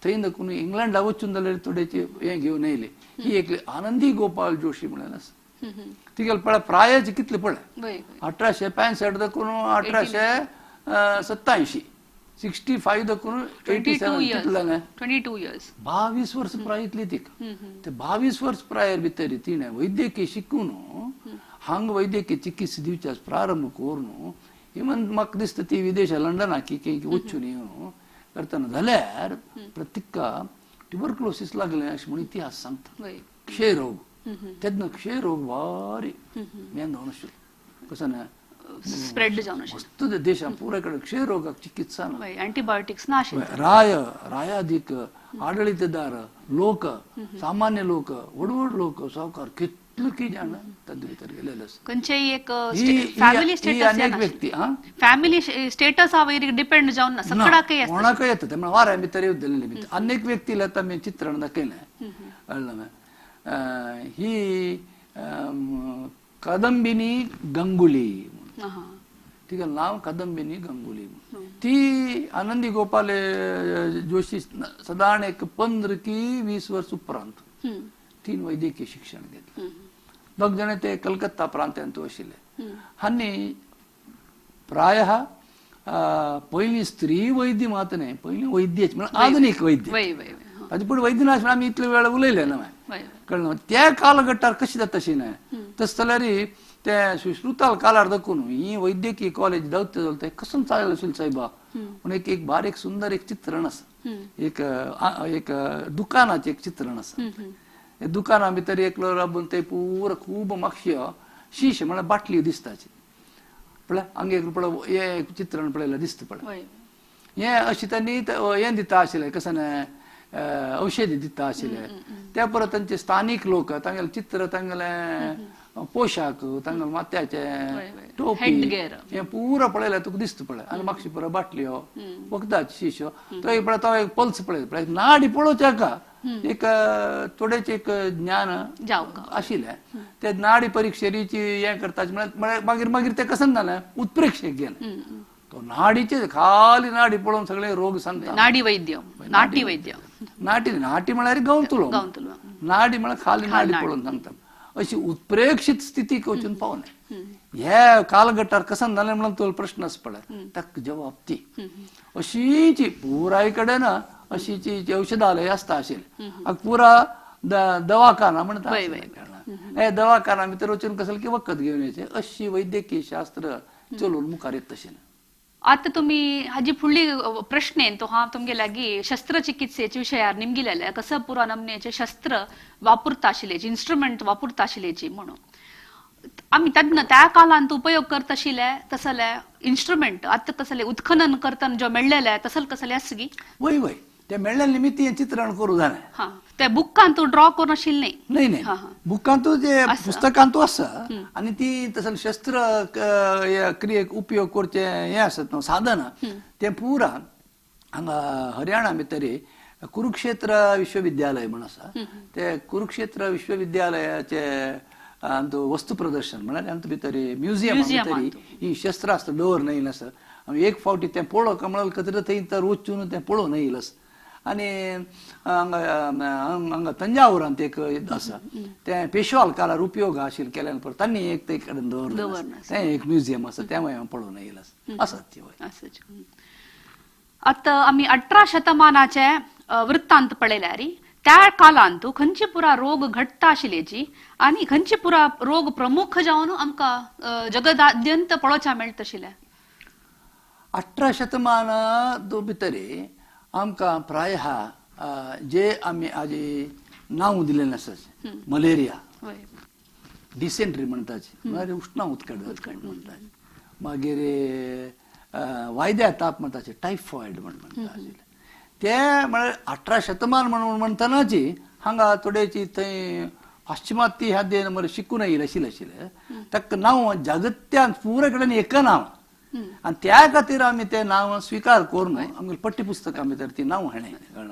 Speaker 2: थंय देखून इंग्लंडा वचून जाल्यार थोडेचे हे घेवन येयले ही एक आनंदी गोपाल जोशी म्हणून आसा तिगेले पळय प्रायाचे कितले पळय 1865 देखून 1887 65 देखून 87 कितले जालें 22 वर्ष प्राय इतली तीक ते 22 वर्ष प्रायर भितर तिणें वैद्यकीय शिकून हांगा वैद्यकीय चिकित्सा दिवचे प्रारंभ करून इवन म्हाका दिसता ती विदेशा लंडना की वचून येवन करतना जाल्यार प्रत्येका ट्युबरक्लोसीस लागलें अशें म्हणून इतिहास सांगता क्षयरोग तेदना क्षय रोग भारी मेंदो अशें कसं ना
Speaker 1: स्प्रेड जावन अशें
Speaker 2: मस्त देशां पुराय कडेन क्षय रोगाक चिकित्सा ना
Speaker 1: अँटीबायोटिक्स ना आशिल्ले
Speaker 2: रायाधीक आडಳಿತದಾರ लोक सामान्य लोक व्हड लोक सावकार कितलो की जाण तातूंत भितर गेलेले आसा
Speaker 1: खंयचेय एक
Speaker 2: ही-
Speaker 1: फॅमिली
Speaker 2: ही
Speaker 1: स्टेटस
Speaker 2: अनेक व्यक्ती हा
Speaker 1: फॅमिली स्टेटस हांवें डिपेंड जावन ना सगळ्याकय आसता
Speaker 2: कोणाकय येता ते वाऱ्या भितर येवलेले भितर अनेक व्यक्तीला आता मी चित्रण दाखयलें कळ्ळें ही कदंबिनी गंगुली
Speaker 1: आहा.
Speaker 2: तिका नाव कदंबिनी गंगुली ती आनंदी गोपाल जोशी साधारण एक 15 की 20 वर्ष उपरांत
Speaker 1: हम्म.
Speaker 2: 3 वैद्यकीय शिक्षण घेतलं दोग जण ते कलकत्ता प्रांतांत आशिल्ले हांणी प्रायः पयलीं स्त्री वैद्य मात न्हय पयलीं वैद्य म्हणजे आधुनीक वैद्य
Speaker 1: वय वय वय हा.
Speaker 2: ताजे पुढे वैद्य नाशिल्ले आमी इतले वेळ उलयले ना
Speaker 1: वय
Speaker 2: कळ्ळें त्या कालगटार कशें जाता तशें न्हय तस जाल्यार ते सुश्रुताल कालार दाखून ही वैद्यकीय कॉलेज दावते जाल्यार ते कसं चालेल असेल साहेबा पण एक बारीक सुंदर एक चित्रण आसा एक दुकानाचें एक चित्रण आसा दुकाना भितर एकलो राबून ते पुरो खूब म्हापश्यो शीश म्हळ्यार बाटली दिसताची पळय हांगा एक पळय हे चित्रण पळयल्यार दिसता पळय
Speaker 1: वय
Speaker 2: हे अशें त्यांनी हें दिता आशिल्लें कशें औषधी दिता आशिल्ले त्या परत तांचे स्थानिक लोक तांगेले चित्र तांगेले पोशाख तांगेले माथ्याचे टोपी
Speaker 1: हेडगेअर
Speaker 2: हे पुरो पळयल्यार तुका दिसता पळय आनी म्हापशी पुरो बाटल्यो वखदाची शिश्यो तो पळय तो एक पल्स पळय नाडी पळोवच्या का एक थोडेच एक ज्ञान
Speaker 1: जावं
Speaker 2: आशिल्लें ते नाडी परीक्षेची हें करताचे म्हळ्यार मागीर ते कसं जालें उत्प्रेक्षेक गेले तो नाडीचे खाली नाडी पळोवन सगळे रोग सांगता
Speaker 1: नाडी वैद्य नाटी वैद्य
Speaker 2: नाटी म्हळ्यार गवतलो
Speaker 1: गांवतलो
Speaker 2: नाडी म्हळ्यार खाली नाडी पळोवन सांगता अशी उत्प्रेक्षित स्थितीक वचून पावले ह्या कालगटार कसं जालें म्हणून तो प्रश्न आसा पळय ताका जवाब ती अशीची पुराय कडेन अशीची औषधालय आसता आशिल्ले पुरा दवाखाना म्हणटा हे दवाखाना भितर वचून कसं की वखद घेवन येचे अशी वैद्यकीय शास्त्र चलून मुखार येत तशें
Speaker 1: आता तुम्ही हाजी फुडली प्रश्न आहे तो हा तुमगे लागी शस्त्रचिकित्सेच्या विषयार निमगिलेले कसं पुरा नमनेचे शस्त्र वापरता आशिल्लेची इन्स्ट्रुमेंट वापरता आशिल्लेची म्हणून आम्ही तज्ञ त्या कालांत उपयोग करत आशिल्ले तसले इन्स्ट्रुमेंट आता तसले उत्खनन करतना जो मेळलेले तसल कसले आसगी
Speaker 2: वय वय ते मेळ्ळ्या निमित्त हें चित्रण करूं जालें
Speaker 1: हा ते बुकान तू ड्रॉ करून आशिल्ले
Speaker 2: नाही नाही बुकांतू जे पुस्तकांतू आसा आणि ती तसं शस्त्र क्रियेक उपयोग करचे हें आसत न्हू साधन तें पुरा हांगा हरियाणा भितर कुरुक्षेत्र विश्वविद्यालय म्हण आसा ते कुरुक्षेत्र विश्वविद्यालयाचे वस्तू प्रदर्शन म्हळ्यार हांतू भितर म्युझियम भितर ही शस्त्रास्त्र दवरन आसा एक फावटी तें पळोवंक म्हणल्यार खंय थंय तर वचून तें पळोवन येयलें आसा आणि हांगा तंजावुरांत एक आसा ते पेशवाल काळार उपयोग आशिल्ले केल्यान परत तांणी एक ते कडेन दवरलें तें एक म्युझियम आसा तें हांवें पळोवन येयलें आसा ती
Speaker 1: आता आमी 18 शतमानाचे वृत्तांत पळयल्यार त्या कालांत खंयची पुरा रोग घडटा आशिल्लेची आनी खंयची पुरा रोग प्रमुख जावन आमकां जगदाद्यंत पळोवच्या मेळटा आशिल्ले
Speaker 2: 18 शतमान भितर आमकां प्रायः जे आमी आजी नांव दिलेलें आसा मलेरिया डिसेंट्री म्हणटाचे म्हळ्यार उष्ण उदकड म्हणटाचे मागीर वायद्या ताप म्हणटाचे टायफॉयड म्हणटा ते म्हळ्यार 18 शतमान म्हणून म्हणटनाची हांगा थोडेची थंय पाश्चिमात्य ह्या देन मरे शिकून येयले आशिल्ले ताका नांव जगत्यान पुरे कडेन एक नांव आणि त्या खातीर आमी ते नांव स्वीकार करून आमगे पठ्यपुस्तकां भितर ती नांव हाडलें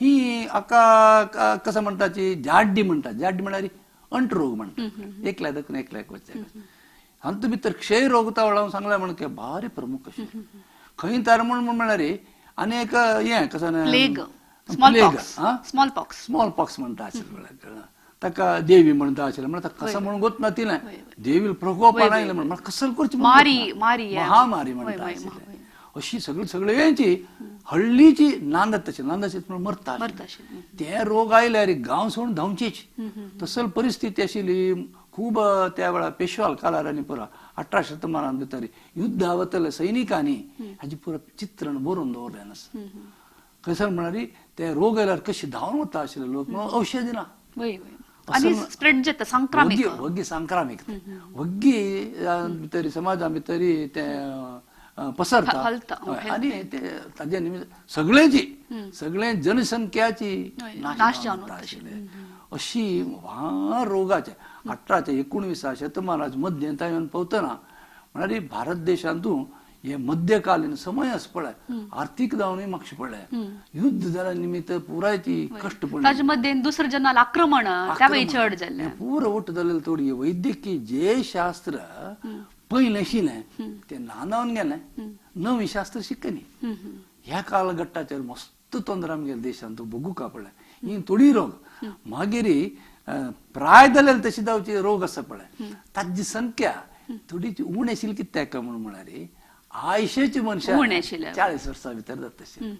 Speaker 2: ही हाका कसं म्हणटाची जाड्डी म्हणटा जाड्डी म्हळ्यार अंटरोग म्हणटा एकल्या देखून एकल्याक वचचे हातूंत भितर क्षय रोग वळावन सांगले म्हणून भारी प्रमुख अशें खंय तर म्हळ्यार अनेक हें कसं
Speaker 1: प्लेग स्मॉल
Speaker 2: पॉक्स म्हणटा आशिल्लें ताका देवी म्हणटा आशिल्लें म्हळ्यार ताका कसं म्हणून गोत नातिलें देवील प्रकोप आयले म्हणून कसं करचें महामारी म्हणटा आशिल्लें अशी सगळ्यांची हळ्ळीची नांदत तशी मरता ते रोग आयल्यार गांव सोडून धांवचेच तसल परिस्थिती आशिल्ली खूब त्या वेळार पेशवाल काळार आनी पुरा 18 शतमानांत भितर युद्धा वतले सैनिकांनी हाजी पुरो चित्रण बरोवन दवरलें आसा कसं म्हळ्यार ते रोग आयल्यार कशी धांवन वता आशिल्ले लोक औषधी ना
Speaker 1: आणि स्प्रेड जाता संक्रामिक
Speaker 2: वग्गी संक्रामिक वग्गी भितरी समाजा भितरी ते पसरता
Speaker 1: हलता.
Speaker 2: आणि ते ताजे निमित्त सगळे जनसंख्याची नाश जावन आशिल्ले अशी व्हा रोगाचे 18-19 शतमानाच्या मध्यंतरान पवतना म्हळ्यार भारत देशांतूं हे मध्यकालीन समय आस पळय आर्थीक जावनूय म्हाका पडले युद्ध जाल्या निमित्त पुराय ती कश्ट पडली
Speaker 1: ताजे मध्ये दुसरे जनाल आक्रमण त्या वेळी चड जाल्ले
Speaker 2: पुरो ओट जालेले थोडी वैद्यकीय जे शास्त्र पयलें आशिल्लें ते नानावन गेलें नवी शास्त्र शिकनी ह्या कालघट्टाचेर मस्त तोंदर आमगे देशांत बगूंक पडले ही थोडी रोग मागीर प्राय जालेले तशी जावचे रोग आसा पळय ताची संख्या थोडी उणी आशिल्ली कित्याक म्हळ्यार आयशेची मनशां 40 वर्सां भितर जाता तशी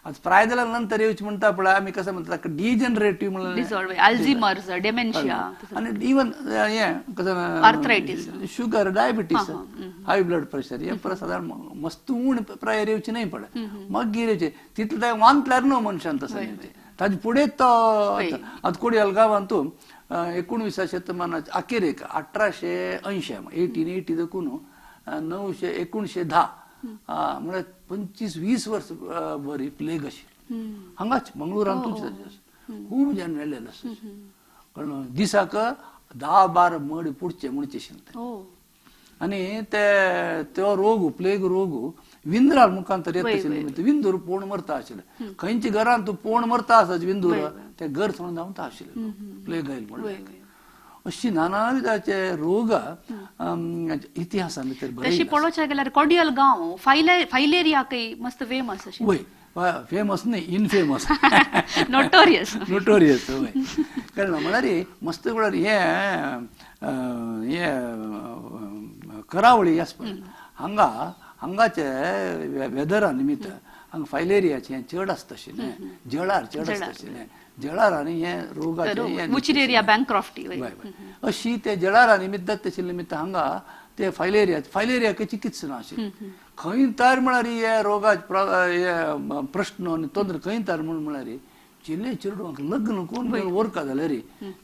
Speaker 2: आज प्राय जाल्या नंतर येवची म्हणटा पळय आमी कसं म्हणटा डिजनरेटिव्ह म्हणून
Speaker 1: अल्झायमर्स डेमेन्शिया
Speaker 2: आणि इवन हे कसं
Speaker 1: arthritis
Speaker 2: sugar diabetes high blood pressure हे साधारण मस्त उण प्रायर येवची नाही पडत मागीर येवचे तितले वांतल्यार न्हू मनशान तसं ताजे फुडें तो आतां कोडयाल गांवांत तूं 19 शतमानाच्या अखेरेक 1880 1880 देखून 1910 म्हणजे 25-20 वर्स बरी प्लेग आशिल्ली हांगाच मंगळुरांतूच खूब जाण मेल्लेले आसा कारण दिसाक 10-12 मड पुडचे म्हणचे आशिल्ले आणि तो रोग प्लेग रोग विंदराल मुखांतर येत आशिल्ले विंदूर पोण मरता आशिल्ले खंयच्या घरांत पोण मरता आसा विंदूर ते घर सोडून जावता आशिल्ले प्लेग आयिल्ले म्हणून अशी नाना विधाचे रोग इतिहासान भितर
Speaker 1: तशी पळोवचे गेल्यार कोडियल गांव फायलेरिया काही मस्त फेमस अशी
Speaker 2: वय फेमस न्ही इनफेमस
Speaker 1: नोटोरियस
Speaker 2: वय कारण म्हळ्यार मस्त म्हळ्यार हे करावळी आसा पळय हांगाचे वेदरा निमित्त हांगा फायलेरियाचे चड आसता आशिल्लें जळार चड आसता आशिल्लें जळार आनी हे रोगाचे
Speaker 1: मुचिलेरिया बँक्रॉफ्टी
Speaker 2: अशी ते जळारा निमित्त जाता आशिल्ले निमित्त हांगा ते फायलेरियाचे चिकित्सा ना आशिल्ली खंय तर म्हळ्यार हे रोगाचे प्रश्न आनी तंत्र खंय तर म्हळ्यार चिल्ले चिरडूंक लग्न कोण वरका जाल्यार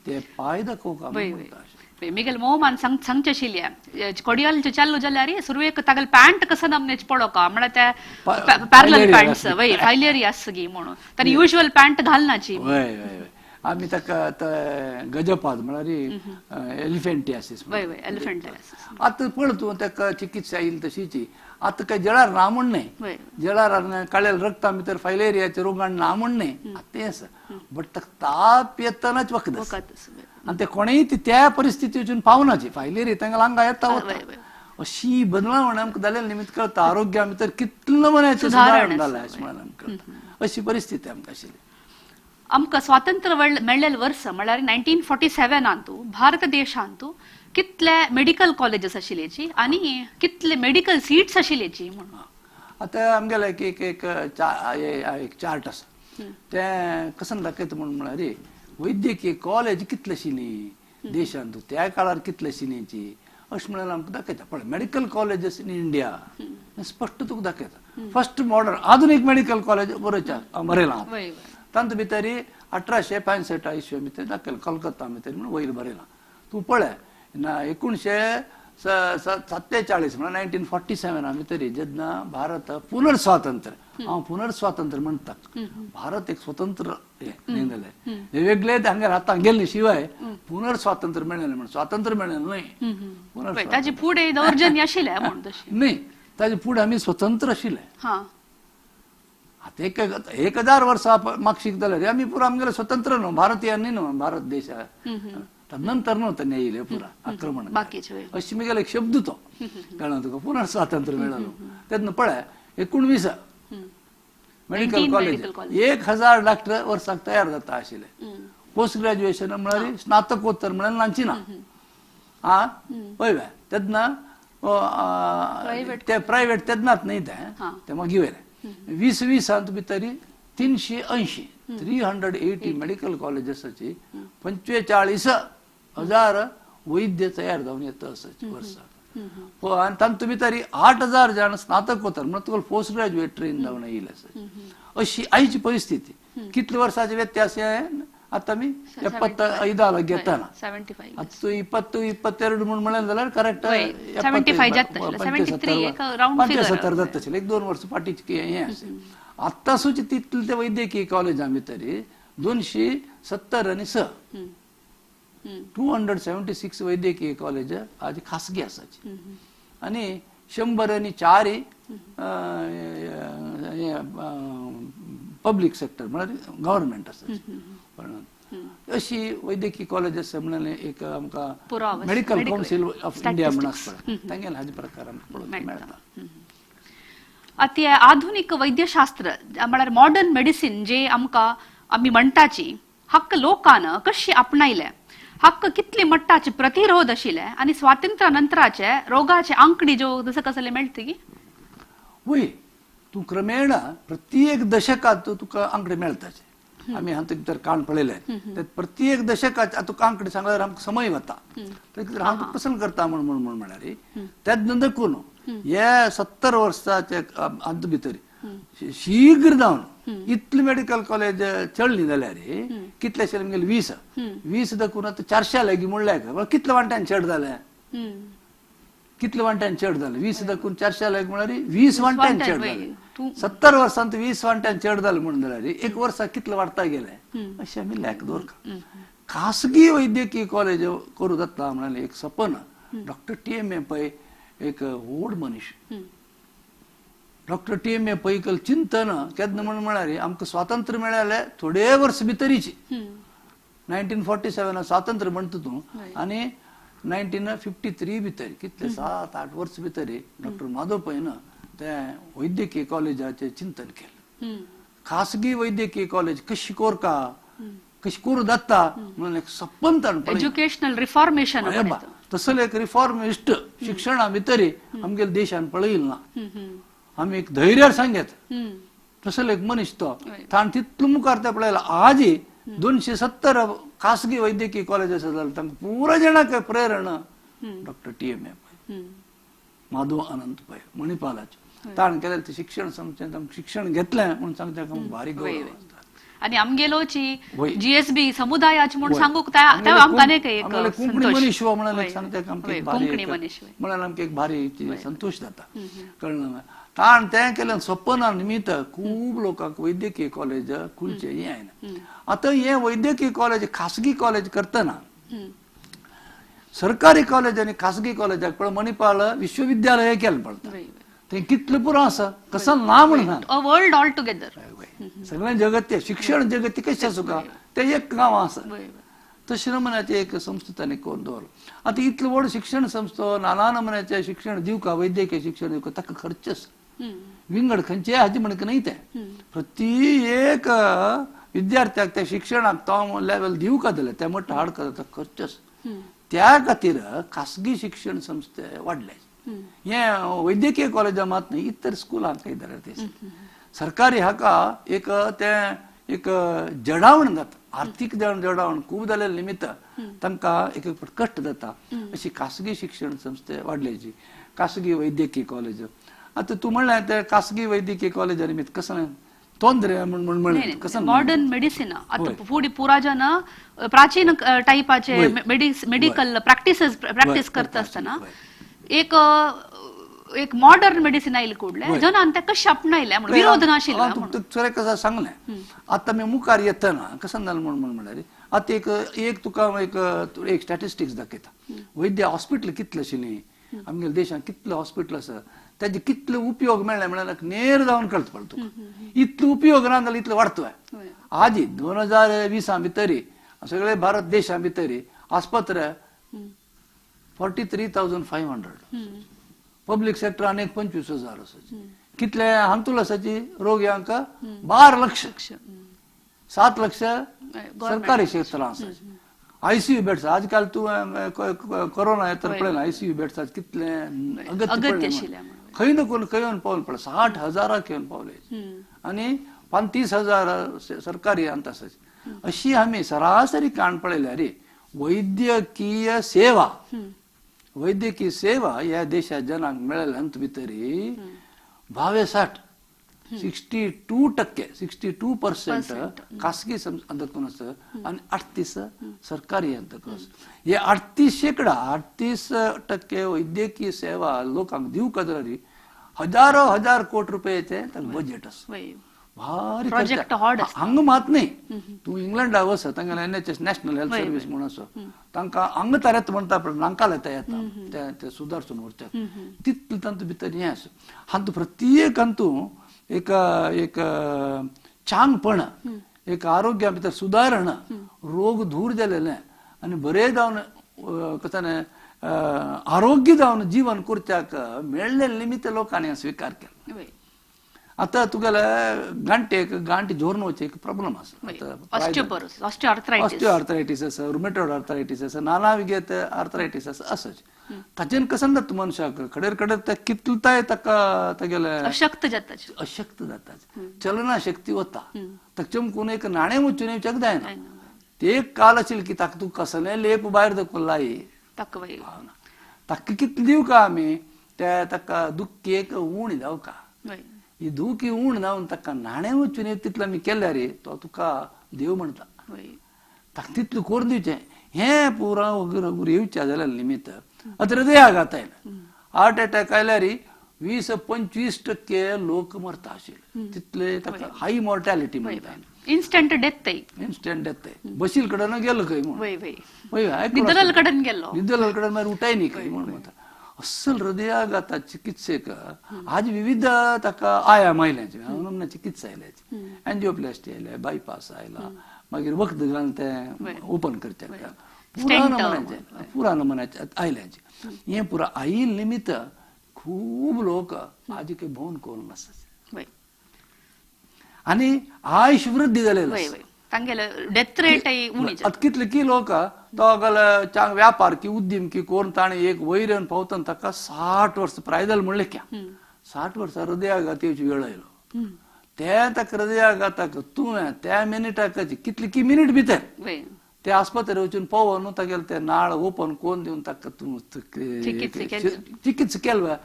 Speaker 2: ते पाय दाखोवपाक
Speaker 1: मिगेल मोहमान सांगचे आशिल्ले कोडियल चालू जाल्यार सुरवेक तागेल पॅन्ट कसं नमनेच पडोका म्हळ्यार ते पॅरलल पॅन्ट्स वय फायलेरिया सगी म्हणून ताणी युजुअल पॅन्ट घालनाची
Speaker 2: आमी ताका गजपाद म्हळ्यार एलिफेंटियासिस आतां पळय तूं ताका चिकित्सा येयली तशीची आतां काय जळार ना म्हण न्ही जळार काळेल रक्ता भितर फायलेरियाचे रोगान ना म्हण न्ही तें आसा बट ताका ताप येतनाच वखद आनी ते कोणेय त्या परिस्थिती वचून पावनाची फायलेरिया तांकां आंगा येता अशी बदलावण आमकां जालेले निमित्त कळटा आरोग्या भितर कितलो मनाचें सुदारण जालें अशें म्हणून आमकां कळटा अशी परिस्थिती आमकां आशिल्ली
Speaker 1: आमकां स्वातंत्र्य मेळ्ळेले वर्स म्हळ्यार 1947 भारत देशांत कितले मेडिकल कॉलेजेस आशिल्लेची आनी कितले मेडिकल सीट्स आशिल्लेची म्हणून
Speaker 2: आतां आमगेले एक चार्ट आसा ते कसं दाखयता म्हणून म्हळ्यार वैद्यकीय कॉलेज कितले आशिल्ली देशांत त्या काळार कितले आशिल्लीची अशें म्हळ्यार आमकां दाखयता पळय मेडिकल कॉलेजीस इन इंडिया स्पश्ट तुका दाखयता फर्स्ट मॉडर्न आधुनीक मेडिकल कॉलेज बरयलां तांत भितर 1865 इसवी भितर दाखयलां कलकत्ता भितर म्हणून वयर बरयलां तूं पळय 1947 म्हळ्यार 1947 भितर जेन्ना भारत पुनर्स्वातंत्र्य हांव पुनर्स्वातंत्र्य म्हणटा भारत एक स्वतंत्र जालें वेगवेगळे हांगा हातांत गेले शिवाय पुनर्स्वातंत्र्य मेळ्ळें म्हण स्वातंत्र्य मेळ्ळें न्हय
Speaker 1: ताजे फुडें दौर्जन्य आशिल्लें म्हणून तशें
Speaker 2: न्ही ताजे फुडें आमी स्वतंत्र आशिल्ले आता 1000 वर्सां मागशीक जाल्यार आमी पुरो आमगेले स्वतंत्र न्हू भारतीयांनी न्हू भारत देश नंतर नव्हतं न्यायले पुरा आक्रमण अशी मी गेला एक शब्द तो कळना तुका पुन्हा स्वातंत्र्य मेळ्ळें तेन्ना पळय 19 मेडिकल कॉलेज 1000 डॉक्टर वर्साक तयार जाता आशिल्ले पोस्ट ग्रॅज्युएशन म्हळ्यार स्नातकोत्तर म्हळ्यार ल्हानची ना पळय तेन्ना ते प्रायव्हेट तेन्नाच न्ही ते मागीर 2020 भितर 380 मेडिकल कॉलेजेसाची 45,000 वैद्य तयार जावन येता वर्साक आनी तांतू भितर 8,000 जाण स्नातकोत्तर म्हणजे तुका पोस्ट ग्रॅज्युएट ट्रेन जावन येयले आसा अशी आयची परिस्थिती कितले वर्साचे व्यत्यास आता मी 75 ಗೆತ್ತಾನ
Speaker 1: 75
Speaker 2: ಅದು 22 म्हणून म्हणाल जाल्यार करेक्ट
Speaker 1: 75 जातले 73 एक राउंड फिगर
Speaker 2: 75 जातले एक 2 वर्ष पाठीची हे असे आता सुची तिथले ते वैद्यकीय कॉलेज आम्ही तरी 270 आणि 6 276 वैद्यकीय कॉलेज आज खासगी असायची आणि 100 आणि 4 पब्लिक सेक्टर म्हणजे गव्हर्नमेंट असायची पण अशी वैद्यकीय कॉलेज म्हणाले एक आमका मेडिकल काउन्सिल ऑफ इंडिया म्हणून असतं तांगेला हाजी प्रकार आमकां मेळटा
Speaker 1: अति आधुनिक वैद्यशास्त्र म्हळ्यार मॉडर्न मेडिसिन जे आमकां आमी म्हणटाची हक्क लोकान कशी आपणायले हक्क कितली मट्टाचे प्रतिरोध आशिल्ले आणि स्वातंत्र्या नंतराचे रोगाचे आंकडी जो जसं कसले मेळटे की
Speaker 2: वय तू क्रमेण प्रत्येक दशकात तुका आंकडे मेळटाचे आम्ही हांव तर काण पळयले त्यात प्रत्येक दशकात तुका आंकडे सांगल्यार आमकां समय वता तर हांव पसंत करता म्हणून म्हणारे त्यात नंदकून हे 70 वर्साचे अंत भितर शीघ्र जावन इतले मेडिकल कॉलेज चडली जाल्यार कितलेशे आमगेले 20 दाखून आता 400 लागी म्हणल्यार कितले वांट्यान चड जाले कितले वांट्यान चड जाले 20 दाखून 400 लागी म्हळ्यार 20 वांट्यान चड जाले 70 वर्सांत 20 वांट्यान चड जाले म्हणून जाल्यार एक वर्सा कितले वाडता गेले अशें आमी लेख दवरता खासगी वैद्यकीय कॉलेज करूं जाता म्हणाले एक सपन डॉक्टर TMA पै एक व्हड मनीस डॉक्टर TMA पैकल चिंतन केन्ना म्हणून म्हळ्यार आमकां स्वातंत्र्य मेळ्ळें थोडे वर्स भितरीची 1947 स्वातंत्र्य म्हणटा तूं आनी 1953 भितर कितले 7-8 वर्स भितर डॉक्टर माधव पैन ते वैद्यकीय कॉलेजाचे चिंतन केलें खासगी वैद्यकीय कॉलेज कशी कोरका कशी करूं जाता म्हणून एक सपन ताणपण
Speaker 1: एज्युकेशनल रिफॉर्मेशन
Speaker 2: तसले एक रिफॉर्मिस्ट शिक्षणा भितर आमगेल्या देशान पळयला ना आम्ही एक धैर्यार सांगत तसले एक मनीस तो ताण तितलो मुखार ते पळयला आज 270 खासगी वैद्यकीय कॉलेज आसा जाल्यार तांकां पुरा जाणांक प्रेरणा डॉक्टर TMA पै माधव अनंत पै मणिपालाचे ताण केल्यार ते शिक्षण संस्थेंत शिक्षण घेतलें म्हणून सांगता भारी गौरव
Speaker 1: आणि आमगेलोची GSB समुदायाची म्हणून सांगूक आमकां एक
Speaker 2: कोंकणी मनीस म्हणून सांगता म्हळ्यार आमकां एक भारी संतोष जाता कळ्ळें ताण तें केलें सपना निमित्त खूब लोकांक वैद्यकीय कॉलेज खुलचे हें आयना आतां हे वैद्यकीय कॉलेज खासगी कॉलेज करतना सरकारी कॉलेज आनी खासगी कॉलेजाक पळय मणिपाल विश्वविद्यालय हे केलें पडटा ते कितलें पुरो आसा कसं ना म्हणून
Speaker 1: वर्ल्ड ऑल टुगेदर
Speaker 2: सगळें जगत शिक्षण जगत कशें आसूं ते एक गांव आसा तशें नमुन्याचे एक संस्था ताणें करून दवरलो आतां इतलो व्हड शिक्षण संस्था नाना नमुन्याचें शिक्षण दिवका वैद्यकीय शिक्षण दिवका ताका खर्च आसा विंगड खंयचे हाजे म्हणक न्ही ते प्रत्येक विद्यार्थ्याक त्या शिक्षणाक तो लेवल दिवका जाल्यार त्या मट्ट हाड करता खर्च आसा त्या खातीर खासगी शिक्षण संस्थे वाडले हे वैद्यकीय कॉलेजा मात न्ही इतर स्कुलांक ते सरकारी हाका एक ते एक जडावण जाता आर्थिक जडावण खूब जाल्या निमित्त तांकां एक कश्ट जाता अशी खासगी शिक्षण संस्थे वाडल्याची खासगी वैद्यकीय कॉलेज आता तू म्हणलें ते खासगी वैद्यकीय कॉलेजा निमित्त कसं तोंदरे म्हणून कसं
Speaker 1: मॉडर्न मेडिसिन आता फुडें पुराजन प्राचीन टायपाचे मेडिकल प्रॅक्टिस करता आसतना एक मॉडर्न मेडिसिन आयले कुडले जनान ते कशें आपणायले म्हणून विरोध नाशिल्लो
Speaker 2: तुका कसं सांगलें आता मी मुखार येतना कसं जालें म्हणून म्हळ्यार आता एक तुका एक स्टॅटिस्टिक्स दाखयता वैद्य हॉस्पिटल कितले आशिल्लीं आमगेल्या देशांत कितले हॉस्पिटल आसा त्याचे कितले उपयोग मेळ्ळे म्हळ्यार नेर जावन कळटा पडटा तुका इतलो उपयोग ना जाल्यार इतलो वाडतोय आज 2020 भितर सगळे भारत देशा भितर आस्पत्रे 43,500 पब्लिक सेक्टर अनेक 25,000 आसाची कितले हांतुल आसाची रोग्यांक 12 लाख 7 लाख सरकारी क्षेत्रां आसाची ICU बेड्स आजकाल तू कोरोना येता पळयला ICU बेड्स कितले अगत्य खंय ना कोण खंय पावल पडले 60,000 येवन पावले आनी 35,000 सरकारी अंत आसाची अशी आमी सरासरी काण पळयल्यार वैद्यकीय सेवा ह्या देशात जनांक मेळ्ळ्या अंत भितर 62 62% खासगी अंतकून असतं आणि 38 सरकारी अंतकून असतं. हे 38% वैद्यकीय सेवा लोकांक दिवंक जाल्यार हजार कोटी रुपयाचे बजेट असतं. भारी
Speaker 1: Project hard असता.
Speaker 2: हांग मात नाही. तू इंग्लंडा वच तांगेले NHS नॅशनल हेल्थ सर्व्हिस म्हणून असो तांकां हांग तारेत म्हणटा पण नांकाल येता ते सुदारसून व्हरच्याक तितले तांतू भितर हें आसा. हातू प्रत्येक हातू एक एक छानपण एक आरोग्या भितर सुदारण रोग दूर जालेले आनी बरे जावन कथाने आरोग्य जावन जीवन करच्याक मेळ्ळे निमित्त लोकांनी स्वीकार केला. आता तुगेले गांठी जोरून वचचे एक प्रॉब्लेम आसा. ऑस्टिओआर्थरायटीस आसा, रुमेटॉइड आर्थरायटीस आसा, नाना विगत आर्थरायटीस आसा असोच. ताचेन कसन जाता मनशाक कडेर कडेर ते कितलताय ताका तागेले अशक्त जाता चलना शक्ती वता ताका चमकून एक नाणें वचून येवच्याक जायना. ते एक काल आशिल्ले की ताका तूं कसले लेप भायर धकून लाई ताका कितले दिवं का आमी ते ताका दुख्खी एक उण जावका ही दुखी उण जावन ताका नाणें वचून येवं तितलें आमी केल्यार तो तुका देव म्हणटा. ताका तितलें कोरून दिवचें. हें पुरा वगैरे वगैरे येवचें जाल्यार निमित्त आतां हृदयाघात आयला. हार्ट अटॅक आयल्यार 20-25% लोक मरता आशिल्ले तितले ताका हाय मॉर्टॅलिटी म्हणटा.
Speaker 1: इन्स्टंट डेथ
Speaker 2: बशील कडेन गेलो खंय म्हणून
Speaker 1: निदलाल कडेन गेलो
Speaker 2: निदलाल कडेन मागीर उठाय न्ही खंय म्हणून म्हणटा. असल हृदयाघाता चिकित्सेक आज विविध ताका आयाम आयल्याचे नमना चिकित्सा आयल्याची. एंजिओप्लास्टी आयल्या, बायपास आयला, मागीर वखद घालून ते ओपन करच्याक पुरा नमुन्याचे आयल्याचे. हे पुरा आईल निमित्त खूब लोक आज काही भोवन करून आसात आनी आयुष वृद्धी जालेलो
Speaker 1: डेथ रेट
Speaker 2: आता कितले की लोक तो चांग व्यापार की उद्यम की कोण ताणे एक वैरन पावतना ताका 60 वर्ष प्राय जालें म्हणलें क्या 60 वर्सां हृदयाघात येवची वेळ आयलो. ते ताका हृदयाघाताक तुवें त्या मिनिटाक कितले की मिनिट भितर ते आस्पत्रे वचून पळोवन तागेले ते नाळ ओपन कोण दिवन ताका तूं चिकित्सा केल्या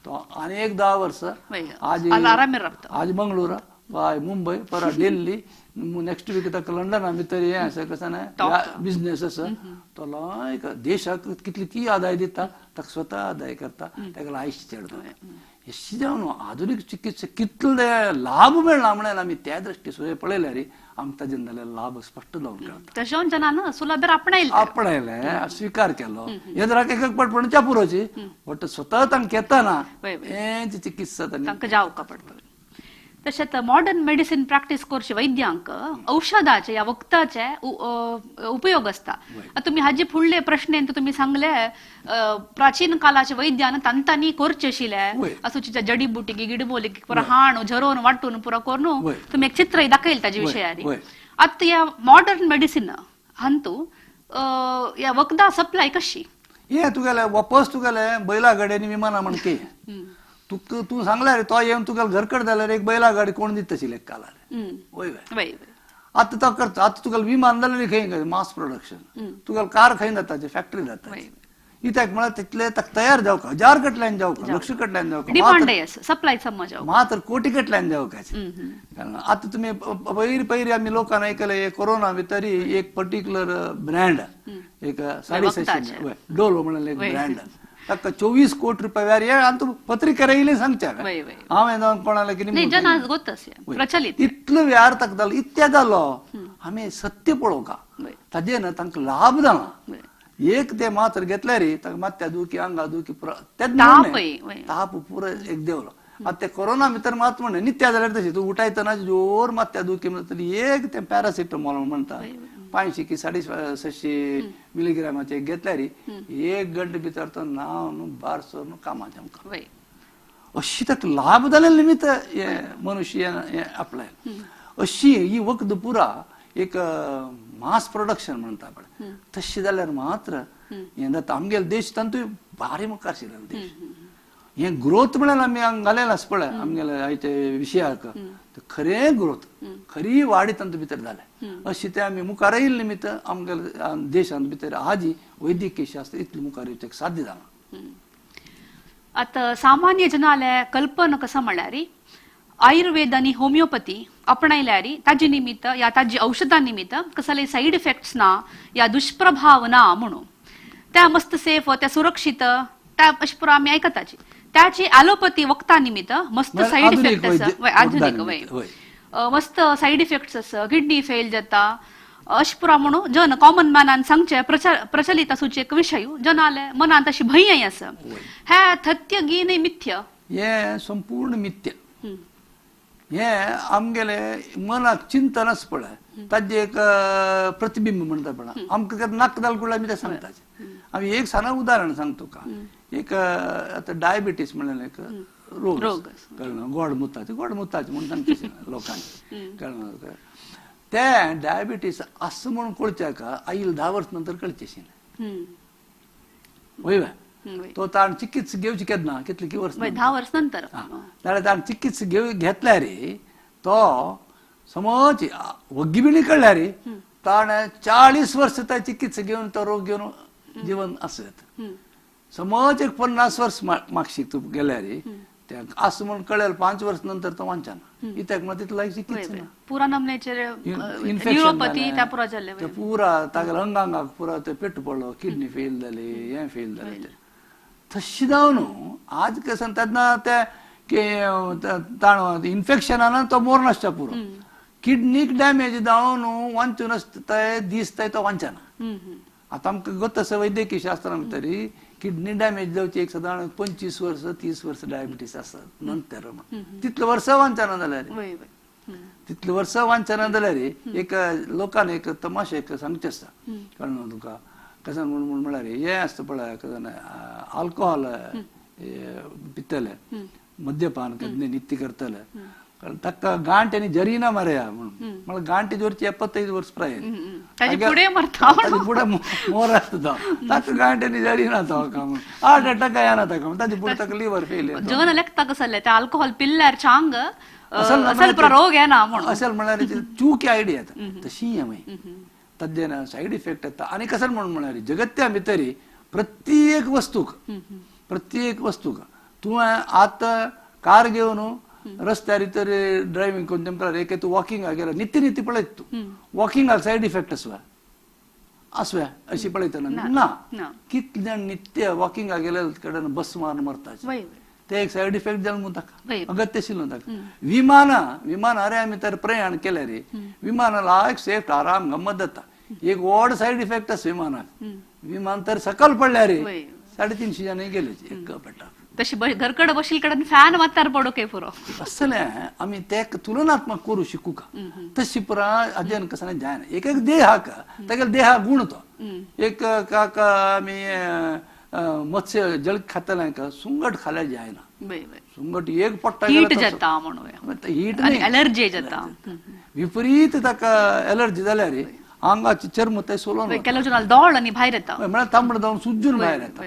Speaker 2: तो आनी एक 10 वर्स आज मंगळूरा बाय मुंबई परत दिल्ली नेक्स्ट वीक ताका लंडना भितर हें आसा कसा बिझनेस आसा तो लायक देशाक कितली की आदाय दिता ताका स्वता आदाय करता ताका आयुश्य चडता. अशी जावन आधुनीक चिकित्सा कितले लाभ मेळना म्हणून आमी त्या दृश्टीन पळयल्यार आमकां ताजेन जाल्यार लाभ स्पश्ट जावन कळटा.
Speaker 1: तशें जनान सुलभेर
Speaker 2: आपणायले स्वीकार केलो. हे जरा एक पडपणच्या पुरोची बट स्वता तांकां येताना हेंच चिकित्सा
Speaker 1: तांकां जावका पडटा. तशेंच मॉडर्न मेडिसिन प्रॅक्टिस करचे वैद्यांक औषधाचे या वखदाचे उपयोग असता. तुम्ही हाजी फुडले प्रश्न तुम्ही सांगले प्राचीन कालाचे वैद्यान तांतांनी करचे आशिल्ले असोची जडीबुटी की गिडमोली पुरा हाण झरोवन वाटून पुरा करून तुम्ही एक चित्र दाखयले ताजे विशयारी. आता या मॉडर्न मेडिसिन हांतू या वखदा सप्लाय कशी
Speaker 2: हे तुगेले वापस तुगेले बैला गाड्यांनी विमाना म्हणके तू सांगला रे तो येऊन तुका घरकड जाल्यार एक बैला गाडी कोण दिता आशिल्ले कालार वय आता तो करता. आता तुका विमान जाल्यार खंय मास प्रोडक्शन तुका कार खंय जाता फॅक्टरी जाता इत्याक म्हळ्यार तितले तयार जावका 1000 कटल्यान जावका 1,00,000 कटल्यान जावका
Speaker 1: सप्लाय समज
Speaker 2: मात्र कोटी कटल्यान जावकाचे. आता तुम्ही पयरी आमी लोकांना ऐकले कोरोना भितर एक पर्टिक्युलर ब्रँड एक साडी डोलो म्हणून एक ब्रँड ताका 24 कोटी रुपये व्यार हे आनी तूं पत्रिका येयले सांगच्या हांवें जावन कोणाला कितें
Speaker 1: प्रचलित
Speaker 2: इतलो व्यार ताका जालो इतल्या जालो आमी सत्य पळोवका ताजेन तांकां लाभ जाला. एक ते मात्र घेतल्यार ताका मात्या दुखी आंगा दुखी ताप पुरो एक देवलो. आता ते कोरोना भितर मात म्हण नित्या जाल्यार तशी तूं उठायतना जोर मात्या दुखी म्हणटा एक ते पॅरासिटामॉल म्हणटा 500 की 650 मिलीग्रामाचे घेतल्यार 1 घंटे भितर तो नाव न्हू बारसो न्हू कामाचें आमकां अशी ताका लाभ जाले निमित्त मनुष्य आपल्याक अशी ही वखद पुरा एक मास प्रोडक्शन म्हणटा पळय तशी जाल्यार मात्र हें जाता. आमगेले देश तांतूय भारी मुखार शिरले देश. हे ग्रोथ म्हळ्यार आमी हांगा घालेलें आसा पळय आमगेले आयचे विशयाक खरे ग्रोथ खरी वाडी तांतू भितर जाले. अशी ते आमी मुखार येयले निमित्त आमगेल्या देशांत भितर आजी वैद्यकीय शास्त्र इतलें मुखार येवचें साध्य जालां.
Speaker 1: आता सामान्य जनाले कल्पना कसा म्हळ्यार आयुर्वेद आणि होमिओपॅथी आपणायल्यारी ताजे निमित्त या ताजी औषधां निमित्त कसले साईड इफेक्ट्स ना या दुष्प्रभाव ना म्हणून त्या मस्त सेफ त्या सुरक्षित त्या अशी पुरा आम्ही ऐकताची त्याची ॲलोपॅथी वक्ता निमित्त मस्त साईड इफेक्ट आधुनिक वय मस्त साईड इफेक्ट्स अस किडनी फेल जाता अशी पुरा म्हणून जन कॉमन मॅनान सांगचे प्रचलित असूचे एक विषय जनाले मनात अशी भय असं ह्या थत्य गी मिथ्य
Speaker 2: हे संपूर्ण मिथ्य हे आमगेले मनाक चिंतनच पडे ताजे एक प्रतिबिंब म्हणता पडा आमकां नाक दालकुळा मी ते सांगताचे आम्ही एक साधा उदाहरण सांगतो का एक आता डायबिटीस म्हणून एक रोग कळलं गोड मुताचे म्हणून सांगते लोकांनी कळलं ते डायबिटीस असं म्हणून कळच्या का आईल 10 वर्ष नंतर कळचेशी होय तो ताण चिकित्सा घेवची केदना कितले की वर्ष
Speaker 1: 10 वर्ष नंतर
Speaker 2: जाल्यार ताण चिकित्सा घेतल्या रे तो समज वग्गी बिणी कळल्या रे ताण 40 वर्ष त्या चिकित्सा घेऊन तो रोग घेऊन जीवन असत समज एक 50 वर्ष मागशी तू गेल्या रे त्या असं म्हणून कळेल 5 वर्ष नंतर तो वांचाना इत्याक मग तिथला चिकित्सा
Speaker 1: पुरा नमनेचे न्यूरोपॅथी त्या पुरा झाले
Speaker 2: पुरा तागेला अंगांगाक पुरा ते पेट्टू पडलो किडनी फेल झाले हे फेल झाले तशी जावन आज कसं त्यांना त्या ताण इन्फेक्शनान तो मोर नासता पुरो किडनीक डॅमेज जावन वांचून आसता दिसता तो वांचना आता आमकां गत आसा वैद्यकीय शास्त्रान तरी किडनी डॅमेज जावची एक साधारण 25 वर्ष 30 वर्ष डायबिटीस असत नंतर तितले वर्ष वांचना जाल्यार तितले वर्ष वांचना जाल्यार एक लोकांनी एक तमाशा एक सांगचे आसता कळना तुका कसं म्हणून म्हळ्यार हे असतं पळय अल्कोहोल पितले मद्यपान नित्य करतले ताका गांठ आनी जरिना मारया म्हणून मला गांठ जोरची 75 वर्ष प्राय पुढे मोर आसता ताका गांठ आनी जरिना तो हार्ट अटॅक येना ताका ताजे पुढे ताका लिव्हर फेल
Speaker 1: जगन लेखता कसले ते अल्कोहोल पिल्ल्यार चांग असल रोग येना म्हणून
Speaker 2: असल म्हळ्यार चूक आयडिया तशी आहे तद्देन साईड इफेक्ट येता आणि कसं म्हणून म्हळ्यार जगत्या भितर प्रत्येक वस्तूक तू आता कार घेवन रस्त्यार तर ड्रायव्हिंग करून तेंपरार एक तू वॉकिंग गेला नित्य पळयत तू वॉकिंगाक साईड इफेक्ट आसव्या अशी पळयतना ना कितले जाण नित्य वॉकिंगाक गेले कडेन बस मारून मरता ते एक साईड इफेक्ट जावन मग ताका अगत्य ताका विमान अरे आम्ही तर प्रयाण केले रे विमानाला एक सेफ आराम गंमत जाता एक व्हड साईड इफेक्ट आसा विमान तर सकल पडल्या रे 350 जण गेले एक पेटा
Speaker 1: तशी घरकडे बशील कडेन फॅन मातार पडो के पुरो
Speaker 2: असले आम्ही ते तुलनात्मक करू शिकू का तशी पुरा अध्ययन कसं जायना एक देहा का तागेले देहा गुण तो एक काका आम्ही मत्स्य जळ खातले का सुंगट खाल्या जायना सुंगट एक पट्टा
Speaker 1: हीट जाता म्हणून
Speaker 2: हीट
Speaker 1: एलर्जी जाता
Speaker 2: विपरीत ताका एलर्जी जाल्यार आंगाची चर्म ते सोलून
Speaker 1: केलो जनाल दोळ आणि भायर येता
Speaker 2: म्हळ्यार तांबड जावन सुजून भायर येता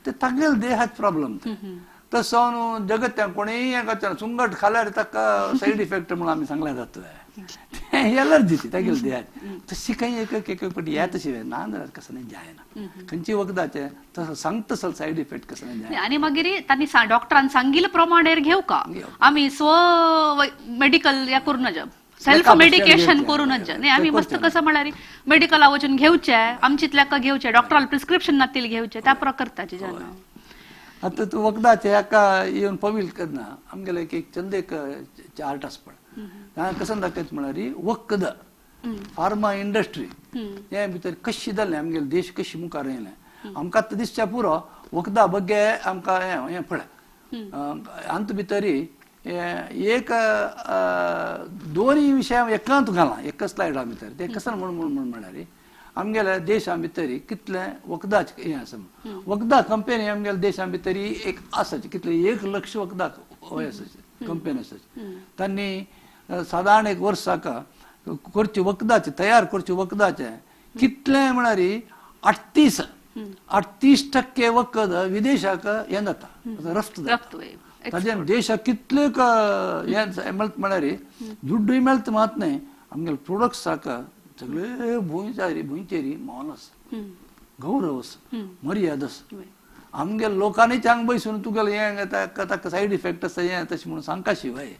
Speaker 2: ते तागेले देहात प्रॉब्लेम तसं जगत्या कोणीय एका सुंगट खाल्यार ताका साईड इफेक्ट म्हणून आम्ही सांगल्या जाता एलर्जी ती तागेले देहात तशी काही एक पटी येत शिवाय ना जाल्यार कसं नाही जायना खंयची वखदाचे तसं सांगता सल साईड इफेक्ट कसं नाही जायना
Speaker 1: आणि मागीर तांणी डॉक्टरान सांगिल्ले प्रमाणे घेऊ का आम्ही स्व मेडिकल या करून नज सेल्फ मेडिकेशन करूनच नाही आम्ही मस्त कसं म्हळ्यार मेडिकला वचून घेवचे आमचीतल्या घेवचे डॉक्टराल प्रिस्क्रिप्शन नातील घेवचे त्या प्रकारचे जन
Speaker 2: आता तू वखदाचे एका येवन पवील करना आमगेले एक चंद एक चार्ट आस पड कसं दाखयत म्हळ्यार वखद फार्मा इंडस्ट्री हे भितर कशी जालें आमगेले देश कशी मुखार येयले आमकां आतां दिसच्या पुरो वखदा बगे आमकां हें पळय अंत भितर एक दोन्ही विशय एकांत घाला एक स्लायडा भितर ते कसं म्हणून म्हळ्यार आमगेल्या देशा भितर कितले वखदाचे हें आसा वखदा कंपनी आमगेल्या देशा भितर एक आसाची कितले 1 लाख वखदा हय आसाची कंपनी आसाची तांणी साधारण एक वर्स जाका करचे वखदाचे तयार करचे वखदाचे कितले म्हळ्यार 38% वखद विदेशाक हें जाता रफ्त जाता ताजे देशाक कितले म्हळ्यार दुड्डूय मेळता मात न्हय आमगेले प्रोडक्ट्स आसा सगळे भुंयचेरी मोल आसा गौरव आसा मर्यादा आसा आमगे लोकांनी चांग बैसून तुगेले हे साईड इफेक्ट आसा हे तशें म्हणून सांगता शिवाय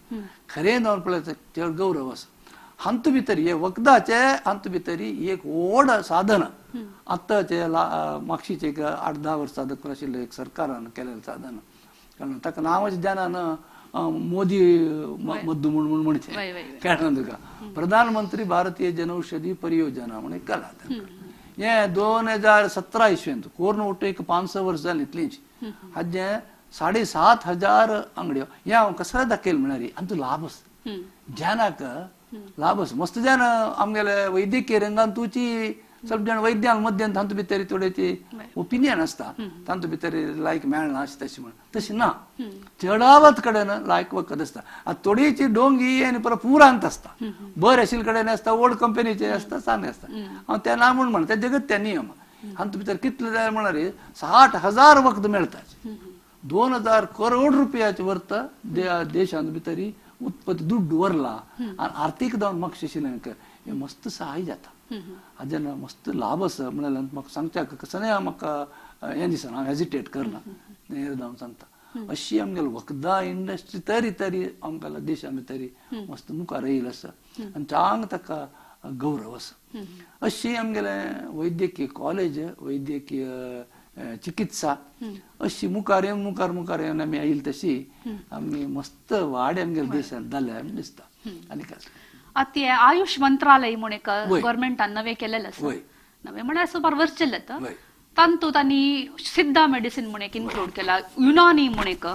Speaker 2: खरें जावन पळय चड गौरव आसा हंत भितरी हे वखदाचे हंत भितरी एक व्हड साधन आतांचे मागशींचे एक 8-10 वर्सां आशिल्लें एक सरकारान केलेलें साधन कारण ताका नांवाचें ध्यानान मोदी मद्दू म्हणून म्हणचे कळ्ळें तुका प्रधानमंत्री भारतीय जनौषधी परियोजना म्हणून केला हे 2017 इसवेंत कोरोना उठो एक 5-6 वर्स जालीं इतलींच हाजे 7,500 अंगड्यो हे हांव कसले दाखयले म्हळ्यार आनी लाभ आसा ज्यानाक लाभ आसा मस्त जाण आमगेले वैद्यकीय रंगान तुची ಸ್ವಲ್ಪ ಜನ ವೈದ್ಯಾಲ ಮಧ್ಯೆ ತಂತು ಭಿತರಿ थोडेची ओपिनियन असता ತಂತು भितरी लायक मेळना अशें तशें म्हण तशें ना चडावत कडेन लायक वखद आसता आतां थोडीची डोंगी आनी परत पुरांत आसता बरे आशिल्ले कडेन आसता ओल्ड कंपनीचे आसता चांगले आसता हांव तें ना म्हूण म्हणटा ते जगत ते नियम हांतू भितर कितले जाय म्हळ्यार 60,000 वखद मेळटा 2,000 करोड रुपयाचे वर्थ देशांत भितरी उत्पत्ती दुड्ड वरला आनी आर्थीक जावन म्हाका शिशिल्लें हे मस्त सहाय जाता हाजेन मस्त लाभ आसा म्हळ्यार म्हाका सांगच्या कसलें म्हाका हें दिसना हांव हेजिटेट करना हेर जावन सांगता अशी आमगेली वखदां इंडस्ट्री तरी आमकां देशा भितरी मस्त मुखार येयला आसा आनी चांग ताका गौरव आसा अशी आमगेले वैद्यकीय कॉलेज वैद्यकीय चिकित्सा अशी मुखार येवन आमी येयली तशी आमी मस्त वाड आमगेल्या देशांत जाल्या दिसता आनी काय
Speaker 1: आता आयुष मंत्रालय म्हणून एक गव्हर्नमेंटान नवे केलेले आसा नवे म्हळ्यार सुमार वर्स जाले तांतू तांणी सिद्धा मेडिसिन म्हणून एक इन्क्लूड केला युनानी म्हणून एक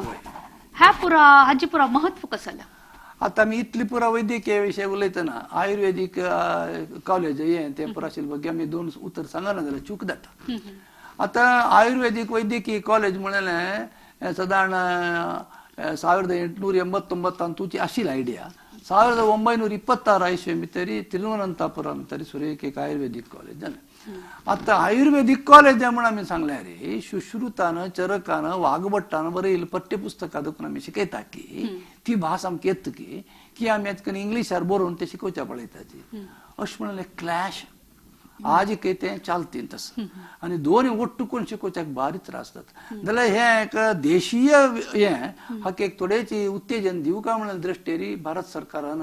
Speaker 1: हाजी पुरा महत्व कसं आला
Speaker 2: आता आमी इतली पुरा वैद्यकीय विशय उलयतना आयुर्वेदीक कॉलेज हे ते पुरा आशिल्ले ಬಗ್ಗೆ आमी 2 उतर सांगना जाल्यार चूक जाता आता आयुर्वेदीक वैद्यकीय कॉलेज म्हणलें साधारण 1889 तुची आशिल्ली आयडिया 1926 इसवी भितरी तिरुवनंतपुरम तरी सुरेख एक आयुर्वेदिक कॉलेज जालें आता आयुर्वेदिक कॉलेज म्हणून आमी सांगल्यार सुश्रुतान चरकान वागभट्टान बरयल्ली पाठ्यपुस्तकां देखून आमी शिकयता की ती भास आमकां येता की आमी आजकाल इंग्लिशार बरोवन ते शिकोवच्या पळयताची अशें म्हणलें क्लॅश आज ते चालती तसं आणि दोन्ही ಒಟ್ಟುಕೊಂಡು शिकोवच्याक भारी त्रास जाता जाल्यार हे एक देशीय हे हाका एक थोडेची उत्तेजन दिवं काय म्हणून दृश्टेरी भारत सरकारान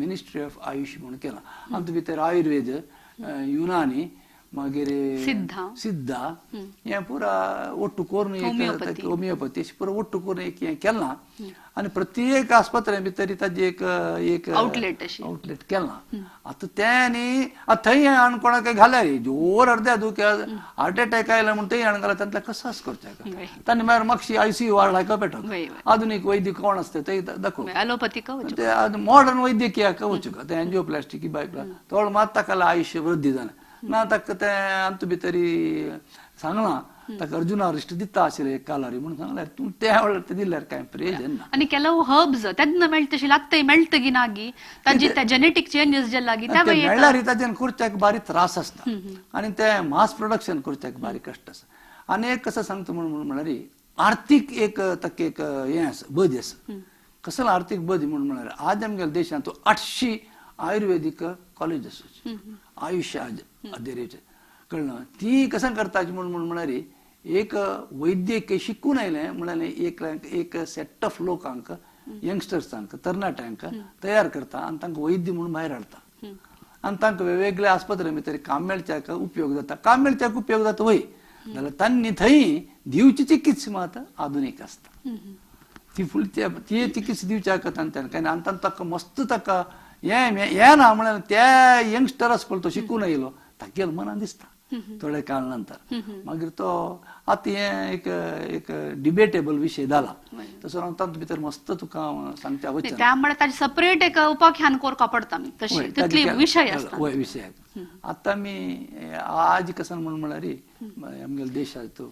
Speaker 2: मिनिस्ट्री ऑफ आयुष म्हणून केला आमचे भितर आयुर्वेद युनानी मागीर सिद्धा हे पुरा ಒಟ್ಟು करून एक होमिओपॅथी पुरा ಒಟ್ಟು करून एक हे केला आणि प्रत्येक आस्पत्रे भितर ताजे एक आउटलेट केला आता त्यानी थंय आनी कोणाक घाल्यार जोर अर्द्या दुख हार्ट अटॅक आयला म्हणून थंय आनी घाला तांतल्या कसाच करचें तांणी मागीर म्हापशी ICU वार्ड हाका पेटोवंक आधुनीक वैद्य कोण आसता थंय दाखोवंक मॉडर्न वैद्यकीय वचूं ते एंजिओप्लास्टिक बायक थोडं मात ताका आयुश्य वृद्धी जालें ना ताका ते अंत भितरी सांगला ताका अर्जुना रिश्ट दिता आशिल्लें एक कालारी म्हणून सांगल्यार तूं त्या वेळार ते दिल्यार कांय प्रयोजन ना
Speaker 1: आनी ಕೆಲವು हर्ब्स तेन्ना मेळटा तशी लागता मेळटगी नागी ताजी ते जेनेटिक चेंजेस जे लागी त्या
Speaker 2: मेळल्यार ताजेन करच्याक बारी त्रास आसता आनी ते मास प्रोडक्शन करच्याक बारी कश्ट आसा आनी एक कसं सांगता म्हणून म्हळ्यार आर्थीक एक ताका एक हें आसा बद आसा कसलो आर्थीक बद म्हणून म्हळ्यार आज आमगेल्या देशांत 800 आयुर्वेदिक कॉलेज आसा आयुष्य अधेरेचे कळना ती कसं करताची म्हणून म्हळ्यार एक वैद्यकीय शिकून आयले म्हळ्यार एक सेट ऑफ लोकांक यंगस्टर्सांक तरणाट्यांक तयार करता आनी तांकां वैद्य म्हणून भायर हाडता आनी तांकां वेगवेगळ्या आस्पत्रे भितर काम मेळच्याक उपयोग जाता काम मेळच्याक उपयोग जाता वय जाल्यार तांणी थंय दिवची चिकित्सा मात आधुनीक आसता ती फुल ती चिकित्सा दिवच्याक तांच्यान आनी ताका मस्त ताका हे ना म्हळ्यार त्या यंगस्टर आसा पळय तो शिकून येयलो तागेलो मनान दिसता थोडे काळ नंतर मागीर तो आतां हे एक डिबेटेबल विशय जाला तसो हांव तातूंत भितर मस्त तुका सांगच्या वचना
Speaker 1: त्यामुळे ताजी सेपरेट एक उपाख्यान करपा पडटा आमी तशी तितली विशय आसता
Speaker 2: होय विशय आतां आमी आज कसं म्हळ्यार आमगेल्या देशाचो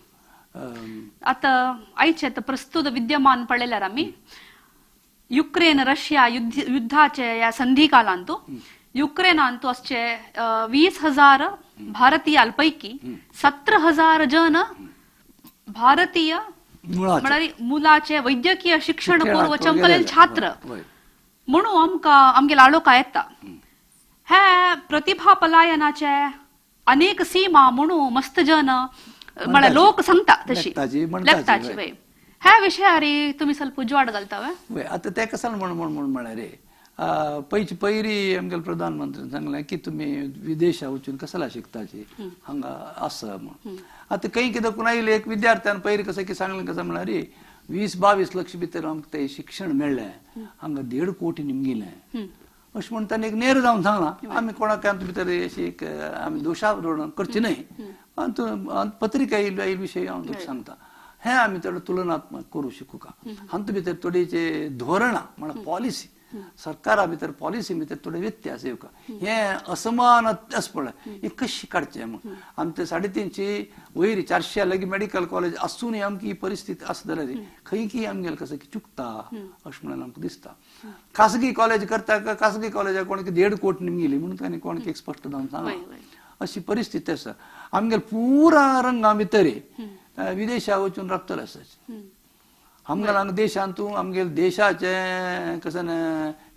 Speaker 1: आता आयचे प्रस्तुत विद्यमान पळयल्यार आमी युक्रेन रशिया युद्धाचे या संधी कालांतू युक्रेनांतू असचे 20,000 भारतीयांपैकी 17,000 जन भारतीय मुलाचे वैद्यकीय शिक्षण पूर्व चंपलेल छात्र म्हणून आमकां आमगेलो आळोका येता हे प्रतिभा पलायनाचे अनेक सीमा म्हणून मस्त जन म्हळ्यार लोक सांगता तशी
Speaker 2: लेखताची, म्हणटाची,
Speaker 1: लेखताची
Speaker 2: वय.
Speaker 1: वय ह्या विशयारी तुम्ही ಸ್ವಲ್ಪ उजवाड घालतावे
Speaker 2: वय आता ते कसं म्हणून म्हळ्यार रे पयरी आमगेले प्रधानमंत्र्यान सांगलें की तुम्ही विदेशा वचून कशाला शिकताची हांगा आसा म्हण आता काही कितें कोणाय एक विद्यार्थ्यान पयरी कसं की सांगलें कसं म्हळ्यार रे 20-22 लक्ष भितर आमकां तें शिक्षण मेळ्ळें हांगा 1.5 कोटी निमगिलें अशें म्हणून ताणें एक नेर जावन सांगलां आमी कोणाक आमचे भितर अशी एक आमी दोशारोपण करची न्हय पत्रिका येयल्या विशयी हांव तुका सांगता हें आमी थोडें तुलनात्मक करूं शकू का हांतू भितर थोडीचे धोरणां म्हळ्यार पॉलिसी सरकारा भितर पॉलिसी भितर थोडे व्यत्यास येवं का हें असमान आसा पळय हें कशें काडचें म्हूण आमचे 350 वयर 400 लागीं मेडिकल कॉलेज आसूनय आमची ही परिस्थिती आसा जाल्यार खंय की आमगेलें कसं की चुकता अशें म्हणून आमकां दिसता खासगी कॉलेज करता खासगी कॉलेजाक कोणाक 1.5 कोटी निमगिली म्हणून ताणें कोणाक एक स्पश्ट जावन सांगलां अशी परिस्थिती आसा आमगेले पुरा रंगा भितर विदेशा वचून राबतले आसात आमगेले देशांतू आमगेले देशाचे कसं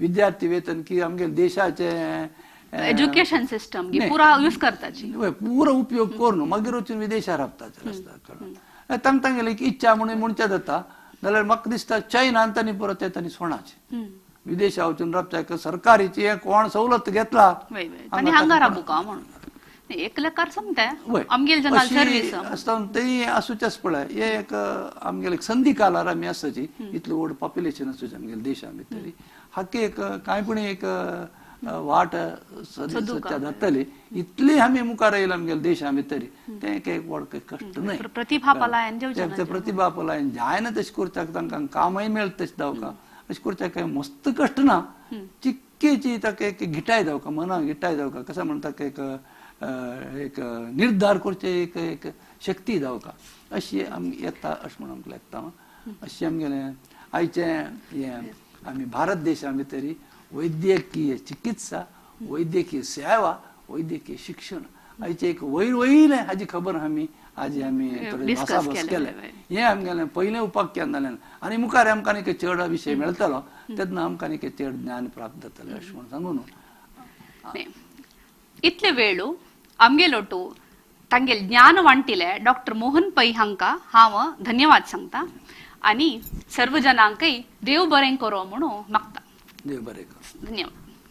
Speaker 2: विद्यार्थी वेतन की आमगेले देशाचे
Speaker 1: एज्युकेशन सिस्टम पुरा यूज करताची
Speaker 2: पुरो उपयोग करून मागीर वचून विदेशा राबताचे रस्ता तांगेली एक इच्छा म्हणून म्हणचे जाता जाल्यार म्हाका दिसता चायनान तांणी परत येतानी सोणाचे विदेशा वचून राबता सरकारीची कोण सवलत घेतला
Speaker 1: आनी हांगा राबू का म्हणून एक लेकार समता आमगेल जनरल सर्व्हिस
Speaker 2: आसता तें आसूचेच पळय हे एक आमगेले संदी कालार आमी आसाची इतलें व्हड पॉप्युलेशन आसूचें आमगेले देशा भितर हाका एक कांयपणी एक वाट सध्या जातली इतली आमी मुखार येयला आमगेले देशा भितर तें एक व्हड कश्ट न्हय
Speaker 1: प्रतिभा पलायन जेवचें
Speaker 2: प्रतिभा पलायन जायना तशें करच्याक तांकां कामय मेळटा तशें जावका अशें करच्याक कांय मस्त कश्ट ना चिक्केची ताका एक गिटाय जावका मनाक गिटाय जावका कसं म्हणटा ताका एक निर्धार करचे एक शक्ती जावका अशी आमी येता अशें म्हणून आमकां लागता अशी आमगेले आयचे हे आमी भारत देशा भितर वैद्यकीय चिकित्सा वैद्यकीय सेवा वैद्यकीय शिक्षण आयचे एक वयले हाजी खबर आमी आज आमी भासाभास केले हें आमगेलें पयलें उपाख्यान जालें आनी मुखार आमकां एक चड विशय मेळटलो तेन्ना आमकां एक चड ज्ञान प्राप्त जातलें अशें म्हणून सांगून
Speaker 1: इतले वेळू आमगेलोटू तांगेल ज्ञान वांटिले डॉक्टर मोहन पै हांकां हांव धन्यवाद सांगता आणि सर्व जनांकय देव बरें करो म्हणून मागता
Speaker 2: देव बरें करो
Speaker 1: धन्यवाद